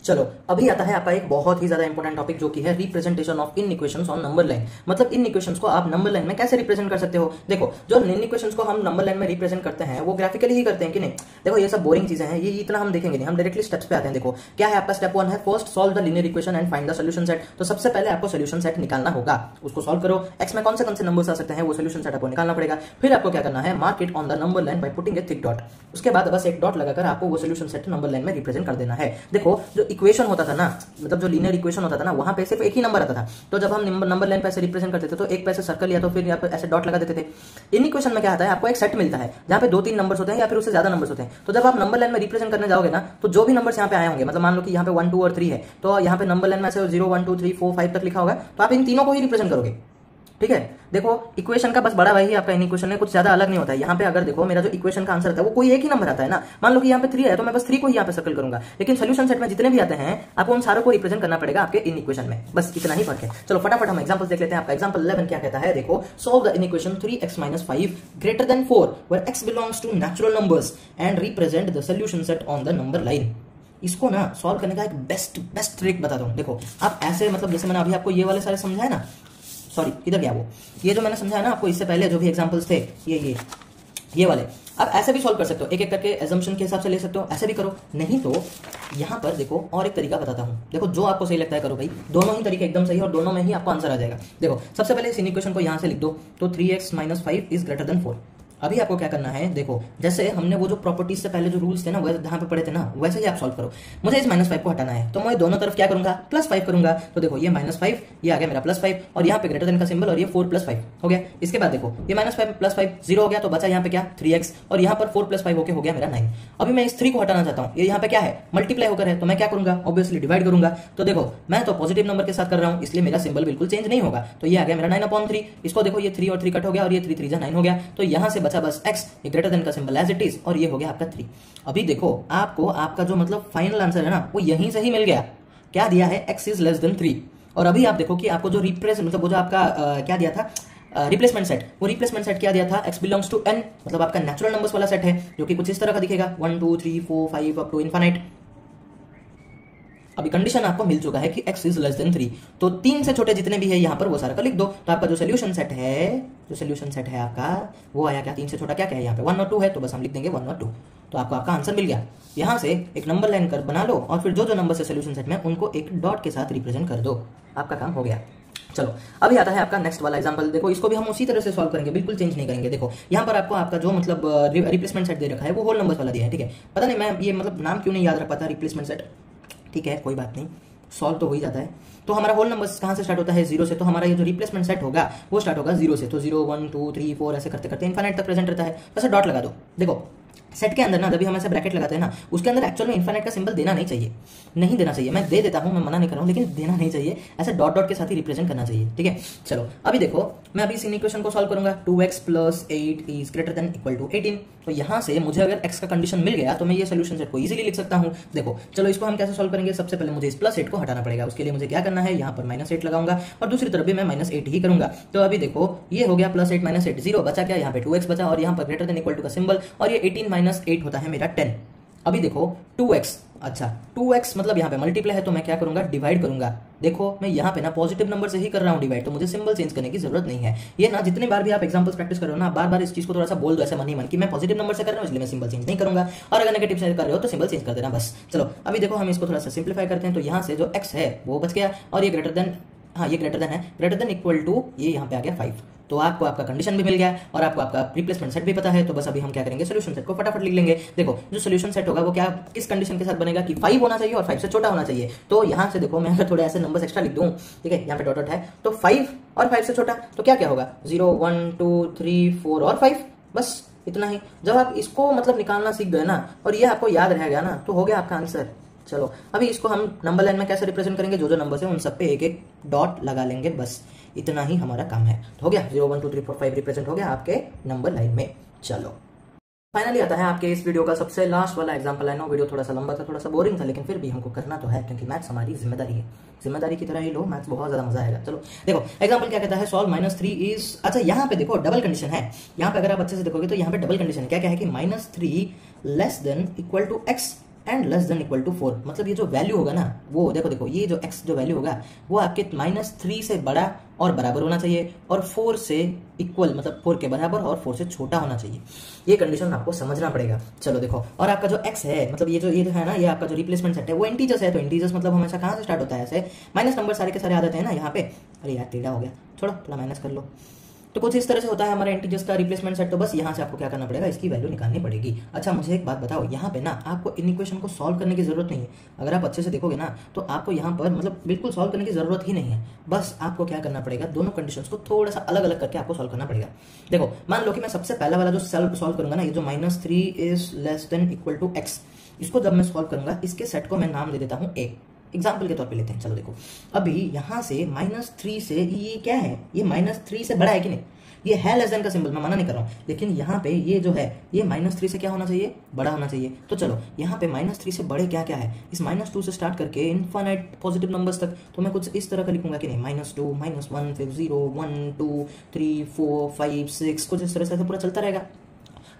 चलो अभी आता है आपका एक बहुत ही ज्यादा इंपॉर्टेंट टॉपिक जो कि है representation of in equations on number line. मतलब इन इक्वेशंस को आप नंबर लाइन में कैसे रिप्रेजेंट कर सकते हो। देखो जो इन इक्वेशंस को हम नंबर लाइन में रिप्रेजेंट करते हैं वो ग्राफिकली ही करते हैं कि नहीं। देखो ये सब बोरिंग चीजें हैं, ये इतना हम देखेंगे नहीं, हम डायरेक्टली स्टेप्स पे आते हैं। देखो क्या है आपका स्टेप 1 है, first solve the linear equation and find the solution set. तो सबसे पहले आपको सोल्यूशन सेट निकालना होगा, उसको सॉल्व करो। एक्स में कौन से नंबर्स आ सकते हैं वो सोल्यूशन सेट आपको निकालना पड़ेगा। फिर आपको क्या करना है, mark it on the number line by putting a thick dot. उसके बाद बस एक डॉट लगाकर आपको वो सोल्यूशन सेट नंबर लाइन में रिप्रेजेंट कर देना है। देखो जो इक्वेशन होता था ना, मतलब जो लीनियर इक्वेशन होता था ना, वहां पे सिर्फ एक ही नंबर आता था। तो जब हम नंबर लाइन पे ऐसे रिप्रेजेंट करते थे तो एक पैसे सर्कल या तो फिर यहाँ पे ऐसे डॉट लगा देते थे। इन इक्वेशन में क्या आता है, आपको एक सेट मिलता है जहाँ पे 2-3 नंबर्स होते हैं या फिर उससे ज्यादा नंबर्स होते हैं। तो जब आप नंबर लाइन में रिप्रेजेंट करने जाओगे ना, तो जो भी नंबर्स यहाँ पे आए होंगे, मतलब मान लो कि यहाँ पे 1 2 और 3 है, तो यहाँ पे नंबर लाइन में ऐसे 0 1 2 3 4 5 तक लिखा होगा, तो आप इन तीनों को ही रिप्रेजेंट करोगे, ठीक है। देखो इक्वेशन का बस बड़ा भाई आपका इन इक्वेशन में कुछ ज्यादा अलग नहीं होता है। यहाँ पे अगर देखो मेरा जो इक्वेशन का आंसर आता है वो कोई एक ही नंबर आता है ना। मान लो कि यहाँ पे 3 है तो मैं बस 3 को ही यहाँ पे सर्कल करूंगा। लेकिन सोल्यूशन सेट में जितने भी आते हैं आपको उन सारों को रिप्रेजेंट करना पड़ेगा आपके इन इक्वेशन में, बस इतना ही फर्क है। चलो फटाफट हम एग्जांपल देख लेते हैं। आपका एग्जांपल 11 क्या कहता है, देखो solve the inequation 3x - 5 > 4 where x belongs to natural numbers and represent the solution set on the number line. इसको ना सॉल्व करने का एक बेस्ट ट्रिक बताता हूँ। देखो आप ऐसे मतलब जैसे मैंने अभी आपको ये वाले सारे समझाए ना, सॉरी इधर गया वो, ये जो मैंने समझाया ना आपको इससे पहले जो भी एग्जांपल्स थे ये वाले, आप ऐसे भी सॉल्व कर सकते हो, एक एक करके एजम्पशन के हिसाब से ले सकते हो, ऐसे भी करो। नहीं तो यहाँ पर देखो और एक तरीका बताता हूँ, देखो जो आपको सही लगता है करो भाई, दोनों ही तरीके एकदम सही है और दोनों में ही आपको आंसर आ जाएगा। देखो सबसे पहले इस इक्वेशन को यहाँ से लिख दो, तो 3x - 5 इज ग्रेटर देन 4। अभी आपको क्या करना है, देखो जैसे हमने वो जो प्रॉपर्टीज से पहले जो रूल्स थे ना, वैसे जहां पे पढ़े थे ना, वैसे ही आप सॉल्व करो। मुझे इस -5 को हटाना है, तो मैं दोनों तरफ क्या करूंगा, +5 करूंगा। तो देखो ये -5, ये आ गया मेरा +5, और यहाँ पे ग्रेटर देन का सिंबल, और ये 4 + 5 हो गया। इसके बाद देखो ये -5 + 5 0 हो गया, तो बचा यहाँ पे क्या 3x, और यहाँ पर 4 + 5 होके हो गया मेरा 9। अभी मैं इस 3 को हटाना चाहता हूँ, ये यहाँ पे क्या है, मल्टीप्लाई होकर है, तो मैं क्या करूंगा, ऑब्वियसली डिवाइड करूंगा। तो देखो मैं तो पॉजिटिव नंबर के साथ कर रहा हूँ, इसलिए मेरा सिंबल बिल्कुल चेंज नहीं होगा। तो ये आ गया मेरा 9/3। इसको देखो ये 3 और 3 कट हो गया, और ये 3 3 9 हो गया। तो यहाँ से बचा बस x, ग्रेटर देन का सिंबल एज इट इज, और ये हो गया आपका 3। अभी देखो आपको आपका जो मतलब फाइनल आंसर है ना, वो यहीं से ही मिल गया। क्या दिया है, x इज लेस देन 3। और अभी आप देखो कि आपको जो मतलब वो जो आपका क्या दिया था रिप्लेसमेंट सेट, वो रिप्लेसमेंट सेट क्या दिया था, x बिलोंग्स टू n, मतलब आपका नेचुरल नंबर्स वाला सेट है, जो कि कुछ इस तरह का दिखेगा 1 2 3 4 5 अप टू इनफाइनाइट। अभी कंडीशन आपको मिल चुका है कि x इज लेस देन 3, तो 3 से छोटे जितने भी है यहाँ पर वो सारा का लिख दो। तो आपका जो सोल्यूशन सेट है आपका वो आया क्या, 3 से छोटा क्या क्या है यहाँ पे 1 और 2 है, तो बस हम लिख देंगे 1 और 2। तो आपको आपका आंसर मिल गया। यहाँ से एक नंबर लाइन कर बना लो, और फिर जो जो नंबर है सोल्यूशन सेट में उनको एक डॉट के साथ रिप्रेजेंट कर दो, आपका काम हो गया। चलो अभी आता है आपका नेक्स्ट वाला एग्जांपल। देखो इसको भी हम उसी तरह से सॉल्व करेंगे, बिल्कुल चेंज नहीं करेंगे। देखो यहाँ पर आपको आपका जो मतलब रिप्लेसमेंट सेट दे रखा है वो होल नंबर्स वाला दिया है, ठीक है। पता नहीं मैं ये मतलब नाम क्यों नहीं याद रख पाता, रिप्लेसमेंट सेट, ठीक है कोई बात नहीं, सॉल्व तो हो ही जाता है। तो हमारा होल नंबर कहाँ से स्टार्ट होता है, 0 से, तो हमारा ये जो रिप्लेसमेंट सेट होगा वो स्टार्ट होगा 0 से। तो 0 1 2 3 4 ऐसे करते करते इनफाइनाइट तक प्रेजेंट रहता है। वैसे डॉट लगा दो। देखो सेट के अंदर ना, जब भी हम ऐसे ब्रैकेट लगाते हैं ना, उसके अंदर एक्चुअल में इनफाइनाइट का सिंबल देना नहीं चाहिए, नहीं देना चाहिए। मैं दे देता हूं, मैं मना नहीं कर रहा हूं, लेकिन देना नहीं चाहिए, ऐसे डॉट डॉट के साथ ही रिप्रेजेंट करना चाहिए, ठीक है। चलो अभी देखो मैं अभी इस इक्वेशन को सॉल्व करूंगा। 2x + 8 is greater than equal to 18। तो यहाँ से मुझे अगर x का कंडीशन मिल गया तो मैं ये सोल्यूशन सेट को इजीली लिख सकता हूँ। देखो चलो इसको हम कैसे सॉल्व करेंगे, सबसे पहले मुझे इस +8 को हटाना पड़ेगा। उसके लिए मुझे क्या करना है, यहाँ पर -8 लगाऊंगा, और दूसरी तरफ भी मैं -8 ही करूंगा। तो अभी देखो ये हो गया +8 - 8 0, बचा क्या, यहाँ पे 2x बचा, और यहाँ पर ग्रेटर देन इक्वल टू का सिंबल, और ये 18 - 8 होता है मेरा 10। अभी देखो 2x, अच्छा 2x मतलब यहाँ पे मल्टीप्लाई है, तो मैं क्या करूंगा, डिवाइड करूंगा। देखो मैं यहाँ पे ना पॉजिटिव नंबर से ही कर रहा हूँ डिवाइड, तो मुझे सिंबल चेंज करने की जरूरत नहीं है। ये ना जितनी बार भी आप एग्जांपल्स प्रैक्टिस कर रहे हो ना, बार बार इस चीज को थोड़ा सा बोल दो ऐसे मन ही मन कि मैं पॉजिटिव नंबर से कर रहा हूँ इसलिए मैं सिंबल चेंज नहीं करूंगा, और अगर नेगेटिव से कर रहे हो तो सिंबल चेंज कर देना बस। चलो अभी देखो हम इसको थोड़ा सा सिंप्लीफाई करते हैं। तो यहाँ से जो x है वो बच गया, और ये ग्रेटर देन, हाँ ये ग्रेटर देन है, ग्रेटर देन इक्वल टू, ये यहाँ पे आ गया 5। तो आपको आपका कंडीशन भी मिल गया, और आपको आपका रिप्लेसमेंट सेट भी पता है। तो बस अभी हम क्या करेंगे, सोल्यूशन सेट को फटाफट लिख लेंगे। देखो जो सोल्यूशन सेट होगा वो क्या, किस कंडीशन के साथ बनेगा कि 5 होना चाहिए और 5 से छोटा होना चाहिए। तो यहाँ से देखो मैं अगर थोड़े ऐसे नंबर्स एक्स्ट्रा लिख दूं, ठीक है, यहाँ पे डॉट डॉट है, तो 5 और 5 से छोटा, तो क्या क्या होगा, 0 1 2 3 4 और 5, बस इतना ही। जब आप इसको मतलब निकालना सीख गए ना, और ये आपको याद रह गया ना, तो हो गया आपका आंसर। चलो अभी इसको हम नंबर लाइन में कैसे रिप्रेजेंट करेंगे, जो जो नंबर्स है उन सब पे एक एक डॉट लगा लेंगे, बस इतना ही हमारा काम है। तो हो गया 0 1 2 3 4 5 रिप्रेजेंट हो गया आपके नंबर लाइन में। चलो फाइनली आता है आपके इस वीडियो का सबसे लास्ट वाला एग्जांपल। है नो वीडियो थोड़ा सा लंबा था, थोड़ा सा बोरिंग था, लेकिन फिर भी हमको करना तो है, क्योंकि मैथ्स हमारी जिम्मेदारी है। जिम्मेदारी की तरह ही लो, मैथ्स बहुत ज्यादा मजा आएगा। चलो देखो एग्जांपल क्या कहता है, सॉल्व -3 इज, अच्छा यहाँ पे देखो डबल कंडीशन है। यहाँ पे अगर आप अच्छे से देखोगे तो यहाँ पे डबल कंडीशन है। क्या क्या है कि -3 less than equal to x and less than equal to 4। मतलब ये जो वैल्यू होगा ना, वो देखो देखो ये जो x जो वैल्यू होगा वो आपके -3 से बड़ा और बराबर होना चाहिए, और 4 से इक्वल मतलब 4 के बराबर और 4 से छोटा होना चाहिए। ये कंडीशन आपको समझना पड़ेगा। चलो देखो, और आपका जो x है, मतलब ये जो है ना, ये आपका जो रिप्लेसमेंट सेट है वो इंटीजर्स है। तो इंटीजर्स मतलब हमेशा कहाँ से स्टार्ट होता है, ऐसे माइनस नंबर सारे के सारे आ जाते हैं ना यहाँ पे। अरे यार टेढ़ा हो गया, छोड़ो थोड़ा माइनस कर लो। तो कुछ इस तरह से होता है हमारा इंटीजर्स का रिप्लेसमेंट सेट। तो बस यहाँ से आपको क्या करना पड़ेगा, इसकी वैल्यू निकालनी पड़ेगी। अच्छा मुझे एक बात बताओ, यहाँ पे ना आपको इन इक्वेशन को सॉल्व करने की जरूरत नहीं है। अगर आप अच्छे से देखोगे ना, तो आपको यहाँ पर मतलब बिल्कुल सॉल्व करने की जरूरत ही नहीं है। बस आपको क्या करना पड़ेगा, दोनों कंडीशंस को थोड़ा सा अलग अलग करके आपको सॉल्व करना पड़ेगा। देखो मान लो कि मैं सबसे पहला वाला जो सॉल्व करूंगा ना, ये जो -3 is less than equal to x, इसको जब मैं सॉल्व करूंगा, इसके सेट को मैं नाम दे देता हूँ a, एग्जाम्पल के तौर पे लेते हैं। चलो देखो अभी यहाँ से -3 से ये क्या है, ये -3 से बड़ा है कि नहीं, ये है लेस देन का सिंबल, मैं मना नहीं कर रहा हूँ, लेकिन यहाँ पे ये जो है ये -3 से क्या होना चाहिए, बड़ा होना चाहिए। तो चलो यहाँ पे -3 से बड़े क्या क्या है, इस -2 से स्टार्ट करके इनफाइनाइट पॉजिटिव नंबर्स तक। तो मैं कुछ इस तरह का लिखूंगा कि नहीं, -2 -1 फिर 0 1 2 3 4 5 6, कुछ इस तरह से पूरा चलता रहेगा।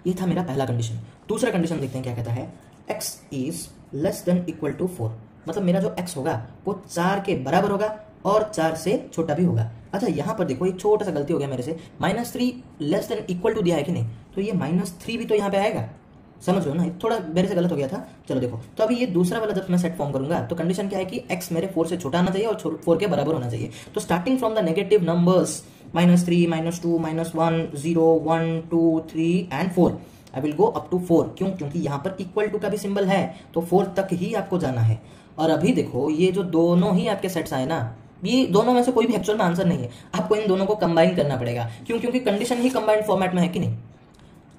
ये था मेरा पहला कंडीशन। दूसरा कंडीशन देखते हैं क्या कहता है, x is less than equal to 4। मतलब मेरा जो x होगा वो 4 के बराबर होगा और 4 से छोटा भी होगा। अच्छा यहाँ पर देखो एक छोटा सा गलती हो गया मेरे से, -3 लेस देन इक्वल टू दिया है कि नहीं, तो ये -3 भी तो यहाँ पे आएगा, समझ लो ना, थोड़ा मेरे से गलत हो गया था। चलो देखो, तो अभी ये दूसरा वाला जब मैं सेट फॉर्म करूंगा तो कंडीशन क्या है कि x मेरे 4 से छोटा आना चाहिए और 4 के बराबर होना चाहिए। तो starting from the negative numbers -3, -2, -1, 0, 1, 2, 3 and 4 I will go up to 4। क्यों? क्योंकि यहाँ पर इक्वल टू का भी सिंबल है, तो 4 तक ही आपको जाना है। और अभी देखो ये जो दोनों ही आपके सेट्स आए ना, ये दोनों में से कोई भी एक्चुअल में आंसर नहीं है, आपको इन दोनों को कंबाइन करना पड़ेगा। क्यों? क्योंकि कंडीशन ही कंबाइंड फॉर्मेट में है कि नहीं।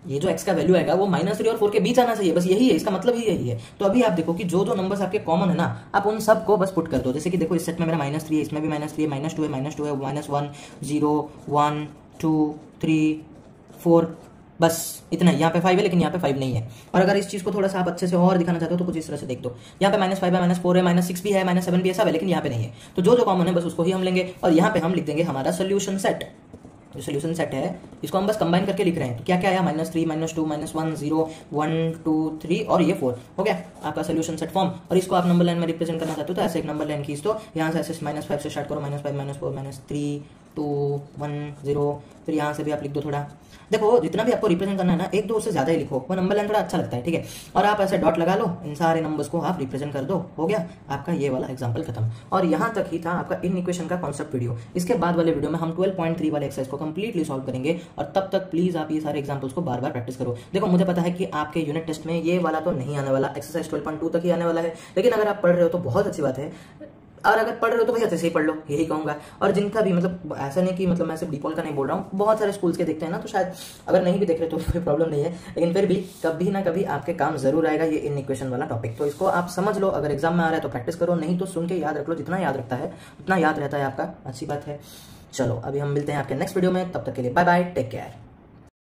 ये जो x का वैल्यू आएगा वो -3 और 4 के बीच आना चाहिए, बस यही है, इसका मतलब ही यही है। तो अभी आप देखो कि जो जो नंबर्स आपके कॉमन है ना, आप उन सब को बस पुट कर दो। जैसे कि देखो इस सेट में मेरा -3 है, इसमें भी -3 है, -2 है, -2 है, -1, 0, 1, 2, 3, 4, बस इतना ही। यहाँ पे 5 है लेकिन यहाँ पे 5 नहीं है। और अगर इस चीज को थोड़ा सा आप अच्छे से और दिखाना चाहते हो तो कुछ इस तरह से देख दो, यहाँ पे -5 है, -4 है, -6 भी है, -7 भी है, सब है, लेकिन यहाँ पे नहीं है। तो जो जो कॉमन है बस उसको ही हम लेंगे और यहाँ पे हम लिख देंगे हमारा सोल्यूशन सेट। जो सोल्यूशन सेट है इसको हम बस कंबाइन करके लिख रहे हैं। तो क्या क्या आया? -3, -2, -1, 0, 1, 2, 3 और ये 4 हो गया आपका सोल्यूशन सेट फॉर्म। और इसको आप नंबर लाइन में रिप्रेजेंट करना चाहते हो तो ऐसे एक नंबर लाइन खींच दो, यहाँ से ऐसे -5 से स्टार्ट करो, -5, -4, -3, 2, 1, 0, फिर यहाँ से भी आप लिख दो थोड़ा। देखो जितना भी आपको रिप्रेजेंट करना है ना, 1, 2 से ज्यादा ही लिखो, वो नंबर लाइन थोड़ा अच्छा लगता है, ठीक है। और आप ऐसे डॉट लगा लो, इन सारे नंबर्स को आप रिप्रेजेंट कर दो, हो गया आपका ये वाला एग्जांपल खत्म। और यहाँ तक ही था आपका इन इक्वेशन का कॉन्सेप्ट वीडियो। इसके बाद वाले वीडियो में हम 12.3 वाले एक्सरसाइज को कंप्लीटली सॉल्व करेंगे और तब तक प्लीज आप ये सारे एग्जाम्पल्स को बार बार प्रैक्टिस करो। देखो मुझे पता है कि आपके यूनिट टेस्ट में ये वाला तो नहीं आने वाला, एक्सरसाइज 12.2 तक ही आने वाला है, लेकिन अगर आप पढ़ रहे हो तो बहुत अच्छी बात है, और अगर पढ़ रहे हो तो भाई अच्छे से ही पढ़ लो, यही कहूंगा। और जिनका भी मतलब ऐसा नहीं कि मतलब मैं सिर्फ डीपॉल का नहीं बोल रहा हूँ, बहुत सारे स्कूल्स के देखते हैं ना, तो शायद अगर नहीं भी देख रहे तो कोई प्रॉब्लम नहीं है, लेकिन फिर भी कभी ना कभी आपके काम जरूर आएगा ये इन इक्वेशन वाला टॉपिक। तो इसको आप समझ लो, अगर एग्जाम में आ रहा है तो प्रैक्टिस करो, नहीं तो सुन के याद रख लो, जितना याद रखता है उतना याद रहता है आपका, अच्छी बात है। चलो अभी हम मिलते हैं आपके नेक्स्ट वीडियो में, तब तक के लिए बाय बाय, टेक केयर।